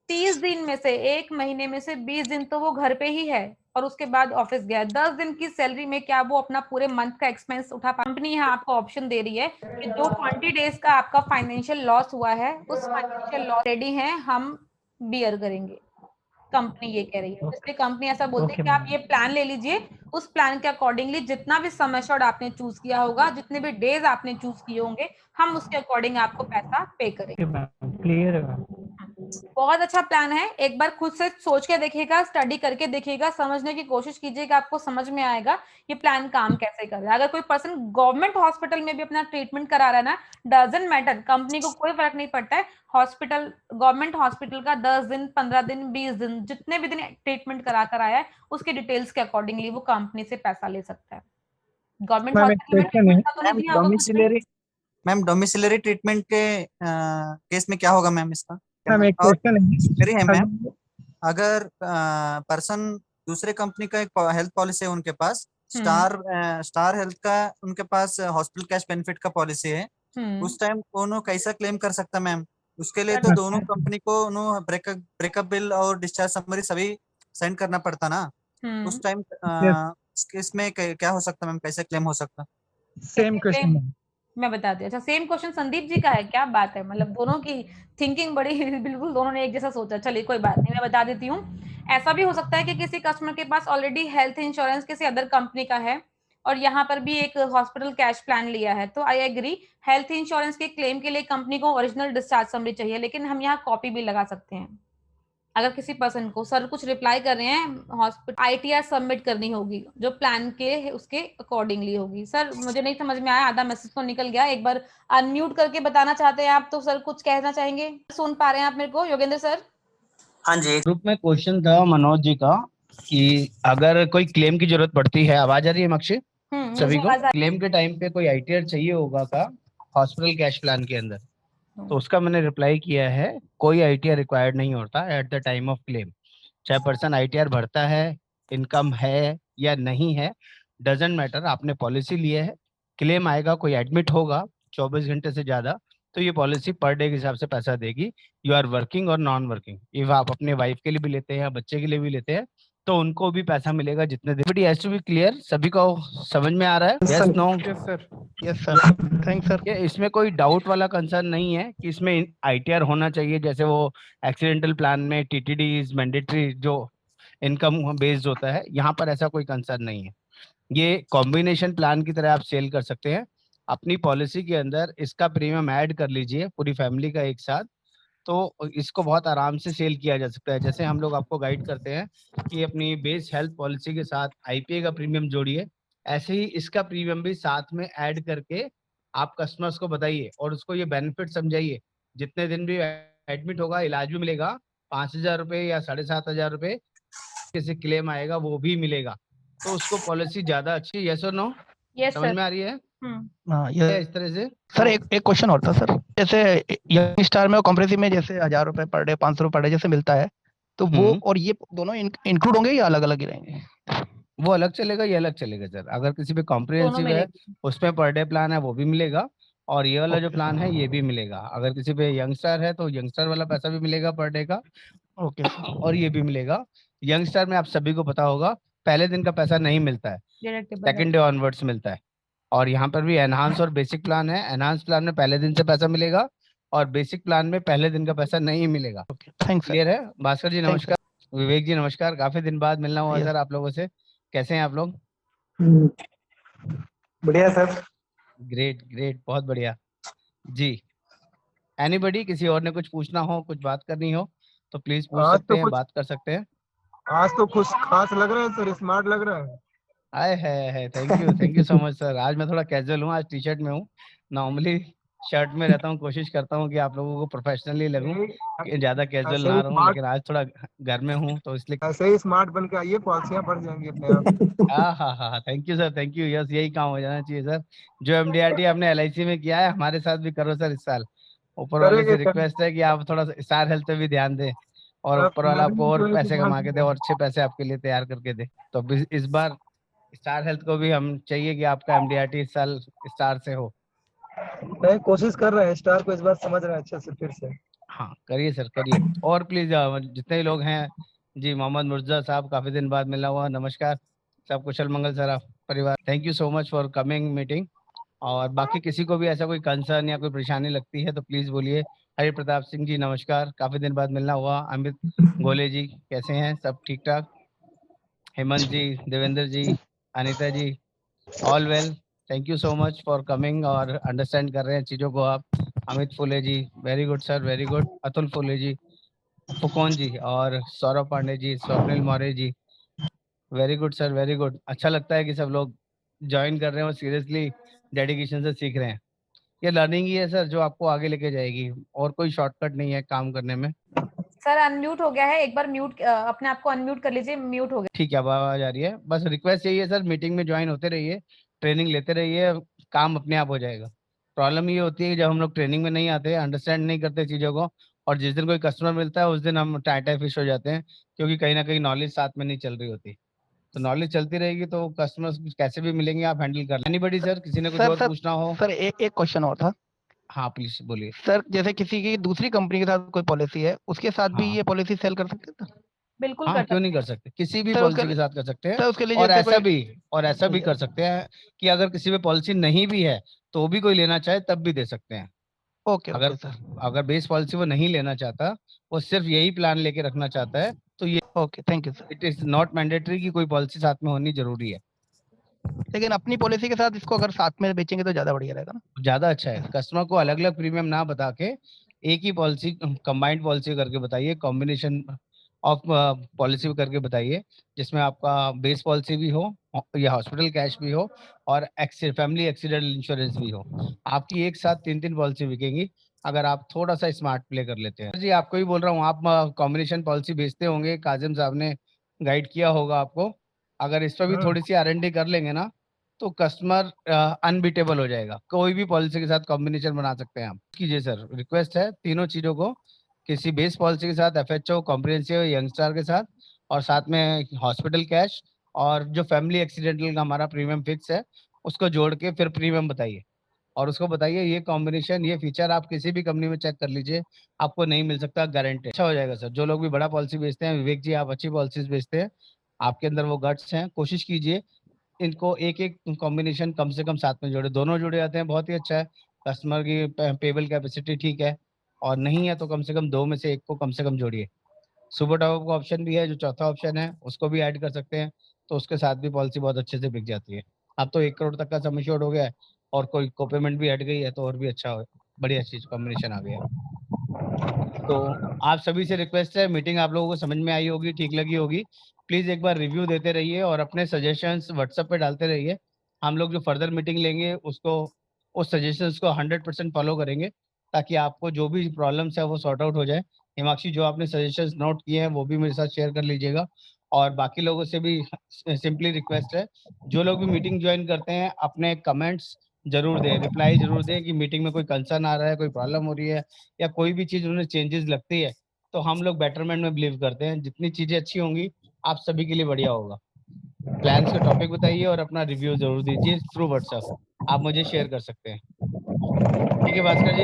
30 दिन में से 1 महीने में से 20 दिन तो वो घर पे ही है और उसके बाद ऑफिस गया। 10 दिन की सैलरी में क्या वो अपना पूरे मंथ का एक्सपेंस उठा कंपनी यहाँ आपको ऑप्शन दे रही है कि जो 20 डेज का आपका फाइनेंशियल लॉस हुआ है, उस फाइनेंशियल लॉस रेडी है हम बियर करेंगे। कंपनी ये कह रही है, इसलिए कंपनी ऐसा बोलती है कि आप ये प्लान ले लीजिए, उस प्लान के अकॉर्डिंगली जितना भी सम एश्योर्ड आपने चूज किया होगा, जितने भी डेज आपने चूज किए होंगे, हम उसके अकॉर्डिंग आपको पैसा पे करेंगे। क्लियर है मैम। बहुत अच्छा प्लान है, एक बार खुद से सोच के देखिएगा, स्टडी करके देखिएगा, समझने की कोशिश कीजिएगा, आपको समझ में आएगा ये प्लान काम कैसे कर रहा है। अगर कोई पर्सन गवर्नमेंट हॉस्पिटल में भी अपना ट्रीटमेंट करा रहा है ना, डजंट मैटर, कंपनी को कोई फर्क नहीं पड़ता है। हॉस्पिटल, गवर्नमेंट हॉस्पिटल का 10 दिन, 15 दिन, 20 दिन, जितने भी दिन ट्रीटमेंट करा कर आया है, उसके डिटेल्स के अकॉर्डिंगली वो कंपनी से पैसा ले सकता है। गवर्नमेंट हॉस्पिटल में ट्रीटमेंट का तो नहीं दिया होगा कुछ भी। मैम डोमिसिलरी ट्रीटमेंट के केस में क्या होगा मैम इसका? मैम एक क्वेश्चन है मैम, अगर पर्सन दूसरे कंपनी का एक हेल्थ पॉलिसी है उनके पास, स्टार हेल्थ का उनके पास हॉस्पिटल कैश बेनिफिट का पॉलिसी है, उस टाइम उन्होंने कैसा क्लेम कर सकता मैम? उसके लिए तो दोनों कंपनी को ब्रेकअप बिल और डिस्चार्ज समरी सभी सेंड करना पड़ता ना, उस टाइम इसमें क्या हो सकता मैम, कैसे क्लेम हो सकता? सेम क्वेश्चन मैं बताती हूँ। अच्छा, सेम क्वेश्चन संदीप जी का है, क्या बात है, मतलब दोनों की थिंकिंग बड़ी बिल्कुल दोनों ने एक जैसा सोचा। चलिए कोई बात नहीं, मैं बता देती हूँ। ऐसा भी हो सकता है कि किसी कस्टमर के पास ऑलरेडी हेल्थ इंश्योरेंस किसी अदर कंपनी का है और यहाँ पर भी एक हॉस्पिटल कैश प्लान लिया है, तो आई एग्री, हेल्थ इंश्योरेंस के क्लेम के लिए कंपनी को ओरिजिनल डिस्चार्ज समरी चाहिए, लेकिन हम यहाँ कॉपी भी लगा सकते हैं। अगर किसी पर्सन को सर कुछ रिप्लाई कर रहे हैं, हॉस्पिटल आईटीआर सबमिट करनी होगी जो प्लान के है उसके अकॉर्डिंगली होगी। सर मुझे नहीं समझ में आया, आधा मैसेज तो निकल गया, एक बार अनम्यूट करके बताना चाहते हैं आप तो सर कुछ कहना चाहेंगे? सुन पा रहे हैं आप मेरे को योगेंद्र सर? हाँ जी, ग्रुप में क्वेश्चन था मनोज जी का कि अगर कोई क्लेम की जरूरत पड़ती है, आवाज आ रही है मक्षी सभी को? क्लेम के टाइम पे कोई आईटीआर चाहिए होगा का हॉस्पिटल कैश प्लान के अंदर, तो उसका मैंने रिप्लाई किया है कोई आईटीआर रिक्वायर्ड नहीं होता at the time of claim. चाहे पर्सन आईटीआर भरता है, इनकम है या नहीं है, डजेंट मैटर, आपने पॉलिसी लिया है, क्लेम आएगा, कोई एडमिट होगा 24 घंटे से ज्यादा, तो ये पॉलिसी पर डे के हिसाब से पैसा देगी। यू आर वर्किंग और नॉन वर्किंग, इफ आप अपने वाइफ के लिए भी लेते हैं या बच्चे के लिए भी लेते हैं तो उनको भी पैसा मिलेगा जितने दिन। But has to be clear, सभी को समझ में आ रहा है? Yes, no? Yes sir, thanks sir. ये इसमें कोई डाउट वाला कंसर्न नहीं है कि इसमें आईटीआर होना चाहिए, जैसे वो एक्सीडेंटल प्लान में टीटीडी इज मैंडेटरी जो इनकम बेस्ड होता है, यहाँ पर ऐसा कोई कंसर्न नहीं है। ये कॉम्बिनेशन प्लान की तरह आप सेल कर सकते हैं। अपनी पॉलिसी के अंदर इसका प्रीमियम ऐड कर लीजिए पूरी फैमिली का एक साथ, तो इसको बहुत आराम से सेल किया जा सकता है। जैसे हम लोग आपको गाइड करते हैं कि अपनी बेस हेल्थ पॉलिसी के साथ आईपीए का प्रीमियम जोड़िए, ऐसे ही इसका प्रीमियम भी साथ में ऐड करके आप कस्टमर्स को बताइए और उसको ये बेनिफिट समझाइए। जितने दिन भी एडमिट होगा इलाज भी मिलेगा, 5,000 रुपये या 7,500 रुपये किसी क्लेम आएगा वो भी मिलेगा। तो उसको पॉलिसी ज्यादा अच्छी, यस और नो? यस समझ सर। में आ रही है? हाँ ये इस तरह से सर एक क्वेश्चन और था सर, जैसे यंग स्टार में और कॉम्प्रिहेंसिव में जैसे 1,000 रुपए पर डे, 500 पर डे जैसे मिलता है, तो वो और ये दोनों इंक्लूड होंगे या अलग अलग ही रहेंगे? वो अलग चलेगा, ये अलग चलेगा सर। अगर किसी पे कॉम्प्रिहेंसिव है उसमें पर डे प्लान है वो भी मिलेगा, और ये वाला जो प्लान है ये भी मिलेगा। अगर किसी पे यंगस्टर है तो यंगस्टर वाला पैसा भी मिलेगा पर डे का, ओके, और ये भी मिलेगा। यंगस्टर में आप सभी को पता होगा पहले दिन का पैसा नहीं मिलता है, सेकंड डे ऑनवर्ड्स मिलता है। और यहाँ पर भी एनहांस और बेसिक प्लान है। एनहांस प्लान में पहले दिन से पैसा मिलेगा और बेसिक प्लान में पहले दिन का पैसा नहीं मिलेगा। थैंक्स क्लियर है? भास्कर जी नमस्कार, विवेक जी नमस्कार, काफी दिन बाद मिलना हुआ Yes. सर आप लोगों से। कैसे हैं आप लोग? बढ़िया सर। ग्रेट ग्रेट, बहुत बढ़िया जी। एनीबडी, किसी और ने कुछ पूछना हो, कुछ बात करनी हो तो प्लीज पूछ सकते हैं, बात कर सकते हैं। आज तो कुछ खास लग रहा है सर, स्मार्ट लग रहा है। आए है, thank you so much sir. आज मैं थोड़ा कैजुअल हूँ, आज टी शर्ट में हूँ। नॉर्मली शर्ट में रहता हूँ, कोशिश करता हूँ कि आप लोगों को प्रोफेशनली लगूं, कि ज्यादा कैजुअल ना रहूं, लेकिन आज थोड़ा घर में हूँ तो इसलिए ऐसे ही स्मार्ट बन के आइए, पॉलिसियां बढ़ जाएंगी अपने आप। हाँ, thank you sir, thank you. Yes, यही काम हो जाना चाहिए सर। जो एमडीआरटी आपने एलआईसी में किया है हमारे साथ भी करो सर इस साल। ऊपर वाले से रिक्वेस्ट है कि आप थोड़ा स्टार हेल्थ पे भी ध्यान दें, और ऊपर वाला आपको और पैसे कमा के दे, और अच्छे पैसे आपके लिए तैयार करके दे। तो इस बार स्टार हेल्थ को भी हम चाहिए कि आपका एमडीआरटी इस साल स्टार से हो। नहीं, कोशिश कर रहे हैं, स्टार को इस बार समझ रहे हैं अच्छे से फिर से। हाँ करिए सर, करिए। और प्लीज जितने लोग हैं जी, मोहम्मद मुर्जा साहब, काफी दिन बाद मिला हुआ, नमस्कार। सब कुशल मंगल सर, आप परिवार, thank you so much for coming meeting. और बाकी किसी को भी ऐसा कोई कंसर्न या कोई परेशानी लगती है तो प्लीज बोलिए। हरि प्रताप सिंह जी नमस्कार, काफी दिन बाद मिलना हुआ। अमित गोले जी कैसे हैं? सब ठीक ठाक? Hemant ji, Devendra ji, Anita ji, all well. Thank you so much for coming और अंडरस्टैंड कर रहे हैं चीज़ों को आप। Amit Phule ji, very good sir, very good. Atul Phule ji, Phukan ji, और Saurabh Pandey ji, Swapnil Maurya ji, very good sir, very good. अच्छा लगता है कि सब लोग ज्वाइन कर रहे हैं और सीरियसली डेडिकेशन से सीख रहे हैं। ये लर्निंग ही है सर जो आपको आगे लेके जाएगी, और कोई शॉर्टकट नहीं है काम करने में। सर अनम्यूट हो गया है, एक बार म्यूट अपने आप को अनम्यूट कर लीजिए, म्यूट हो गया। ठीक है, अब आवाज आ रही है। बस रिक्वेस्ट यही है सर, मीटिंग में ज्वाइन होते रहिए, ट्रेनिंग लेते रहिए, काम अपने आप हो जाएगा। प्रॉब्लम ये होती है कि जब हम लोग ट्रेनिंग में नहीं आते, अंडरस्टैंड नहीं करते चीज़ों को, और जिस दिन कोई कस्टमर मिलता है उस दिन हम टाटा फिश हो जाते हैं, क्योंकि कहीं ना कहीं नॉलेज साथ में नहीं चल रही होती। तो नॉलेज चलती रहेगी तो कस्टमर्स कैसे भी मिलेंगे, आप हैंडल कर। एनीबडी सर, किसी ने कुछ और पूछना हो? सर एक क्वेश्चन और था हाँ प्लीज बोलिए सर। जैसे किसी की दूसरी कंपनी के साथ कोई पॉलिसी है, उसके साथ भी ये पॉलिसी सेल कर सकते हैं? बिल्कुल हाँ, कर क्यों नहीं कर सकते, किसी भी पॉलिसी के साथ कर सकते हैं। उसके लिए और जैसे ऐसा भी कर सकते हैं कि अगर किसी पे पॉलिसी नहीं भी है तो भी कोई लेना चाहे तब भी दे सकते हैं। ओके अगर बेस पॉलिसी वो नहीं लेना चाहता, वो सिर्फ यही प्लान लेके रखना चाहता है, तो ये okay, thank you sir. It is not mandatory कि कोई पॉलिसी साथ में होनी जरूरी है। लेकिन अपनी पॉलिसी के साथ इसको अगर साथ में बेचेंगे तो ज्यादा बढ़िया रहेगा ना? ज्यादा अच्छा है। कस्टमर को अलग अलग प्रीमियम ना बता के एक ही पॉलिसी, कंबाइंड पॉलिसी करके बताइए, कॉम्बिनेशन ऑफ पॉलिसी करके बताइए, जिसमें आपका बेस पॉलिसी भी हो या हॉस्पिटल कैश भी हो और फैमिली एक्सीडेंटल इंश्योरेंस भी हो। आपकी एक साथ 3 पॉलिसी बिकेंगी अगर आप थोड़ा सा स्मार्ट प्ले कर लेते हैं। जी आपको ही बोल रहा हूँ, आप कॉम्बिनेशन पॉलिसी बेचते होंगे, काजिम साहब ने गाइड किया होगा आपको। अगर इस पर भी थोड़ी सी R&D कर लेंगे ना तो कस्टमर अनबीटेबल हो जाएगा। कोई भी पॉलिसी के साथ कॉम्बिनेशन बना सकते हैं आप। कीजिए सर, रिक्वेस्ट है तीनों चीजों को, किसी बेस पॉलिसी के साथ, FHO, कॉम्प्रिहेंसिव, यंगस्टार के साथ, और साथ में हॉस्पिटल कैश, और जो फैमिली एक्सीडेंटल का हमारा प्रीमियम फिक्स है उसको जोड़ के फिर प्रीमियम बताइए, और उसको बताइए ये कॉम्बिनेशन, ये फीचर आप किसी भी कंपनी में चेक कर लीजिए, आपको नहीं मिल सकता, गारंटी। अच्छा हो जाएगा सर। जो लोग भी बड़ा पॉलिसी बेचते हैं, विवेक जी आप अच्छी पॉलिसीज बेचते हैं, आपके अंदर वो गट्स हैं, कोशिश कीजिए इनको एक एक कॉम्बिनेशन कम से कम साथ में जोड़े। दोनों जुड़े जाते हैं बहुत ही अच्छा है, कस्टमर की पेबल कैपेसिटी ठीक है, और नहीं है तो कम से कम 2 में से 1 को कम से कम जोड़िए। सुपर टॉप का ऑप्शन भी है, जो चौथा ऑप्शन है उसको भी ऐड कर सकते हैं, तो उसके साथ भी पॉलिसी बहुत अच्छे से बिक जाती है। अब तो 1 करोड़ तक का सम इंश्योर्ड हो गया है और कोई कोपेमेंट भी ऐड गई है, तो और भी अच्छा हो, बढ़िया चीज कॉम्बिनेशन आ गया। तो आप सभी से रिक्वेस्ट है, मीटिंग आप लोगों को समझ में आई होगी, ठीक लगी होगी, प्लीज एक बार रिव्यू देते रहिए और अपने सजेशंस व्हाट्सएप पे डालते रहिए। हम लोग जो फर्दर मीटिंग लेंगे उसको, उस सजेशंस को 100% फॉलो करेंगे, ताकि आपको जो भी प्रॉब्लम्स है वो सॉर्ट आउट हो जाए। हिमाक्षी, जो आपने सजेशंस नोट किए हैं वो भी मेरे साथ शेयर कर लीजिएगा, और बाकी लोगों से भी सिंपली रिक्वेस्ट है, जो लोग भी मीटिंग ज्वाइन करते हैं अपने कमेंट्स जरूर दें, रिप्लाई जरूर दें कि मीटिंग में कोई कंसर्न आ रहा है, कोई प्रॉब्लम हो रही है, या कोई भी चीज उन्हें चेंजेस लगती है, तो हम लोग बेटरमेंट में बिलीव करते हैं। जितनी चीजें अच्छी होंगी आप सभी के लिए बढ़िया होगा। प्लान्स का टॉपिक बताइए और अपना रिव्यू जरूर दीजिए थ्रू व्हाट्सएप, आप मुझे शेयर कर सकते हैं। ठीक है भास्कर जी,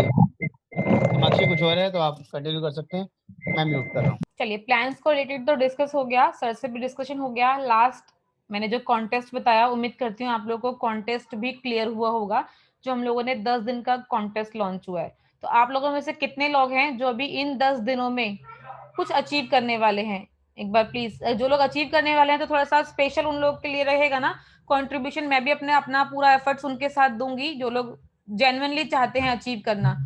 हिमाक्षी कुछ और है तो आप कंटिन्यू कर सकते हैं, मैं म्यूट कर रहा हूँ। चलिए, प्लान्स को रिलेटेड तो डिस्कस हो गया, सर से भी डिस्कशन हो गया। लास्ट मैंने जो कॉन्टेस्ट बताया, उम्मीद करती हूँ आप लोगों को कॉन्टेस्ट भी क्लियर हुआ होगा, जो हम लोगों ने 10 दिन का कॉन्टेस्ट लॉन्च हुआ है। तो आप लोगों में से कितने लोग हैं जो अभी इन 10 दिनों में कुछ अचीव करने वाले हैं? एक बार प्लीज, जो लोग अचीव करने वाले हैं तो थोड़ा सा स्पेशल उन लोग के लिए रहेगा ना कंट्रीब्यूशन। मैं भी अपना पूरा एफर्ट्स उनके साथ दूंगी जो लोग जेन्युइनली चाहते हैं अचीव करना।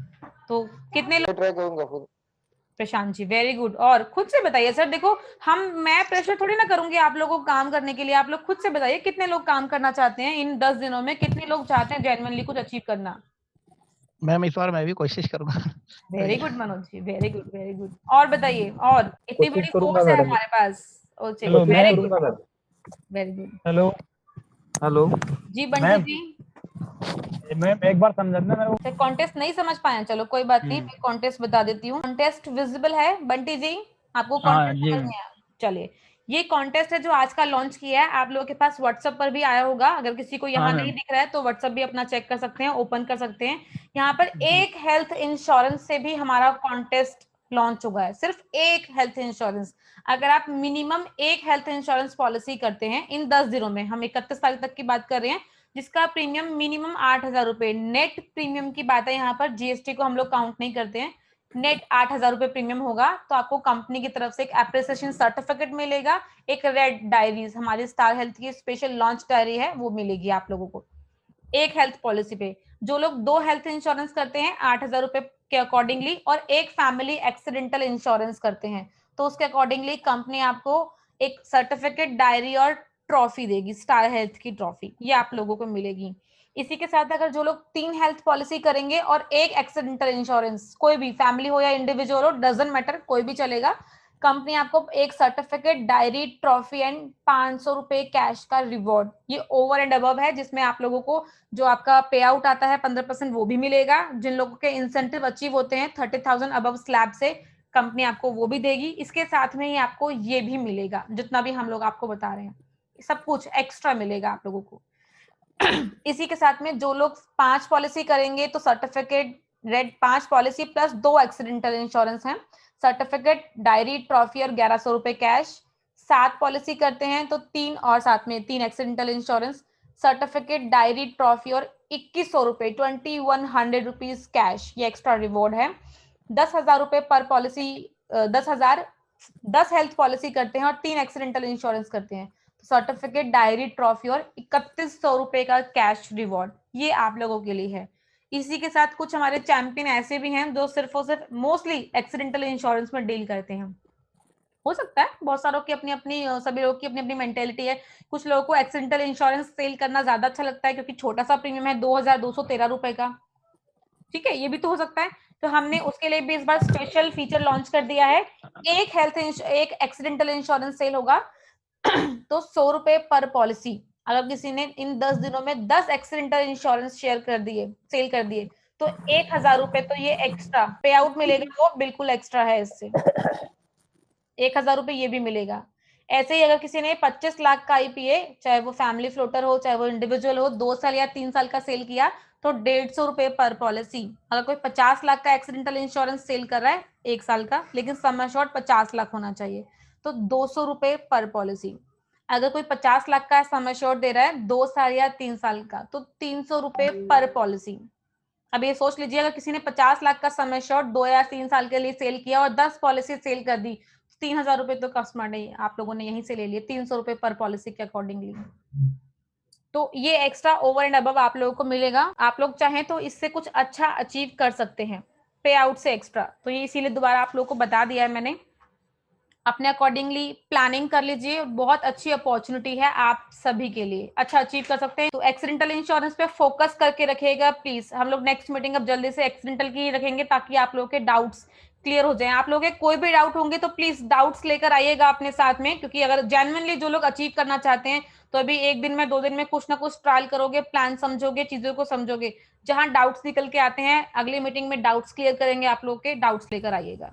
तो कितने लोग? ट्राई करूंगा फिर। Prashant ji, very good. और खुद से बताइए सर, देखो मैं प्रेशर थोड़ी ना करूंगी आप लोगों को काम करने के लिए, आप लोग खुद से बताइए कितने लोग काम करना चाहते हैं इन 10 दिनों में, कितने लोग चाहते हैं जेन्युइनली कुछ अचीव करना? मैम इस बार मैं भी कोशिश करूंगा। Very good Manoj ji, very good very good. और बताइए, और इतनी बड़ी फोर्स है हमारे पास। Very good, very good. Hello hello ji Bunty ji, ma'am एक बार समझना मेरे को। कॉन्टेस्ट नहीं समझ पाए, चलो कोई बात नहीं, मैं कॉन्टेस्ट बता देती हूँ। कॉन्टेस्ट विजिबल है बंटी जी, आपको कॉन्टेस्ट समझ में आया? चलिए, ये कॉन्टेस्ट है जो आज का लॉन्च किया है, आप लोगों के पास व्हाट्सएप पर भी आया होगा। अगर किसी को यहाँ नहीं दिख रहा है तो व्हाट्सएप भी अपना चेक कर सकते हैं, ओपन कर सकते हैं। यहाँ पर एक हेल्थ इंश्योरेंस से भी हमारा कॉन्टेस्ट लॉन्च हुआ है, सिर्फ एक हेल्थ इंश्योरेंस। अगर आप मिनिमम एक हेल्थ इंश्योरेंस पॉलिसी करते हैं इन 10 दिनों में, हम 31 तारीख तक की बात कर रहे हैं, जिसका प्रीमियम मिनिमम 8,000 रुपए, नेट प्रीमियम की बात है यहाँ पर, जीएसटी को हम लोग काउंट नहीं करते हैं, नेट 8,000 रुपए प्रीमियम होगा, तो आपको कंपनी की तरफ से एक एप्रिसिएशन सर्टिफिकेट मिलेगा, एक रेड डायरीज, हमारी स्टार हेल्थ की स्पेशल लॉन्च डायरी है, वो मिलेगी आप लोगों को एक हेल्थ पॉलिसी पे। जो लोग 2 हेल्थ इंश्योरेंस करते हैं 8,000 रुपए के अकॉर्डिंगली, और एक फैमिली एक्सीडेंटल इंश्योरेंस करते हैं तो उसके अकॉर्डिंगली कंपनी आपको एक सर्टिफिकेट, डायरी और ट्रॉफी देगी, स्टार हेल्थ की ट्रॉफी, ये आप लोगों को मिलेगी। इसी के साथ अगर जो लोग 3 हेल्थ पॉलिसी करेंगे और एक एक्सीडेंटल इंश्योरेंस, कोई भी फैमिली हो या इंडिविजुअल हो, डजंट मैटर, कोई भी चलेगा, कंपनी आपको एक सर्टिफिकेट, डायरी, ट्रॉफी एंड 500 रुपए कैश का रिवॉर्ड, ये ओवर एंड अबव है, जिसमें आप लोगों को जो आपका पे आउट आता है 15% वो भी मिलेगा। जिन लोगों के इंसेंटिव अचीव होते हैं 30,000 अबव स्लैब से, कंपनी आपको वो भी देगी। इसके साथ में ही आपको ये भी मिलेगा, जितना भी हम लोग आपको बता रहे हैं, सब कुछ एक्स्ट्रा मिलेगा आप लोगों को। इसी के साथ में जो लोग 5 पॉलिसी करेंगे तो certificate, red 5 policy plus 2 accidental insurance हैं, सर्टिफिकेट, डायरी, ट्रॉफी और 1100 रुपए कैश। 7 पॉलिसी करते हैं तो 3 और साथ में 3 accidental insurance, certificate, diary, trophy और 2100 रुपए, 2100 रुपीज कैश, ये एक्स्ट्रा रिवॉर्ड है। 10,000 रुपए पर पॉलिसी, 10 हेल्थ पॉलिसी करते हैं और 3 एक्सीडेंटल इंश्योरेंस करते हैं, सर्टिफिकेट, डायरी, ट्रॉफी और 3100 रुपए का कैश रिवॉर्ड, ये आप लोगों के लिए है। इसी के साथ कुछ हमारे चैंपियन ऐसे भी हैं जो सिर्फ और सिर्फ मोस्टली एक्सीडेंटल इंश्योरेंस में डील करते हैं। हो सकता है बहुत सारों की अपनी अपनी, सभी लोगों की अपनी अपनी मेंटेलिटी है। कुछ लोगों को एक्सीडेंटल इंश्योरेंस सेल करना ज्यादा अच्छा लगता है क्योंकि छोटा सा प्रीमियम है 2,213 रुपए का, ठीक है, ये भी तो हो सकता है। तो हमने उसके लिए भी इस बार स्पेशल फीचर लॉन्च कर दिया है, एक एक्सीडेंटल इंश्योरेंस सेल होगा तो 100 रुपए पर पॉलिसी। अगर किसी ने इन 10 दिनों में 10 एक्सीडेंटल इंश्योरेंस सेल कर दिए तो 1,000 रुपए तो ये एक्स्ट्रा पे आउट मिलेगा, वो बिल्कुल एक्स्ट्रा है, इससे 1,000 रुपए ये भी मिलेगा। ऐसे ही अगर किसी ने 25 लाख का आईपीए, चाहे वो फैमिली फ्लोटर हो चाहे वो इंडिविजुअल हो, 2 साल या 3 साल का सेल किया तो 150 रुपए पर पॉलिसी। अगर कोई 50 लाख का एक्सीडेंटल इंश्योरेंस सेल कर रहा है 1 साल का, लेकिन सम एश्योर्ड 50 लाख होना चाहिए, तो 200 रुपए पर पॉलिसी। अगर कोई 50 लाख का सम एश्योर्ड दे रहा है 2 साल या 3 साल का, तो 300 रुपए पर पॉलिसी। अब ये सोच लीजिए, अगर किसी ने 50 लाख का सम एश्योर्ड 2 या 3 साल के लिए सेल किया और 10 पॉलिसी सेल कर दी, 3000 रुपए तो कस्टमर ने आप लोगों ने यहीं से ले लिए, 300 रुपए पर पॉलिसी के अकॉर्डिंगली। तो ये एक्स्ट्रा ओवर एंड अबव आप लोगों को मिलेगा। आप लोग चाहें तो इससे कुछ अच्छा अचीव कर सकते हैं पे आउट से एक्स्ट्रा। तो ये इसीलिए दोबारा आप लोगों को बता दिया है मैंने। अपने अकॉर्डिंगली प्लानिंग कर लीजिए, बहुत अच्छी अपॉर्चुनिटी है आप सभी के लिए, अच्छा अचीव कर सकते हैं। तो एक्सीडेंटल इंश्योरेंस पे फोकस करके रखिएगा प्लीज। हम लोग नेक्स्ट मीटिंग अब जल्दी से एक्सीडेंटल की रखेंगे ताकि आप लोगों के डाउट्स क्लियर हो जाए। आप लोगों के कोई भी डाउट होंगे तो प्लीज डाउट्स लेकर आइएगा अपने साथ में, क्योंकि अगर जेन्युइनली जो लोग अचीव करना चाहते हैं तो अभी 1 दिन में 2 दिन में कुछ ना कुछ ट्रायल करोगे, प्लान समझोगे, चीजों को समझोगे। जहां डाउट्स निकल के आते हैं अगली मीटिंग में डाउट्स क्लियर करेंगे, आप लोगों के डाउट्स लेकर आइएगा।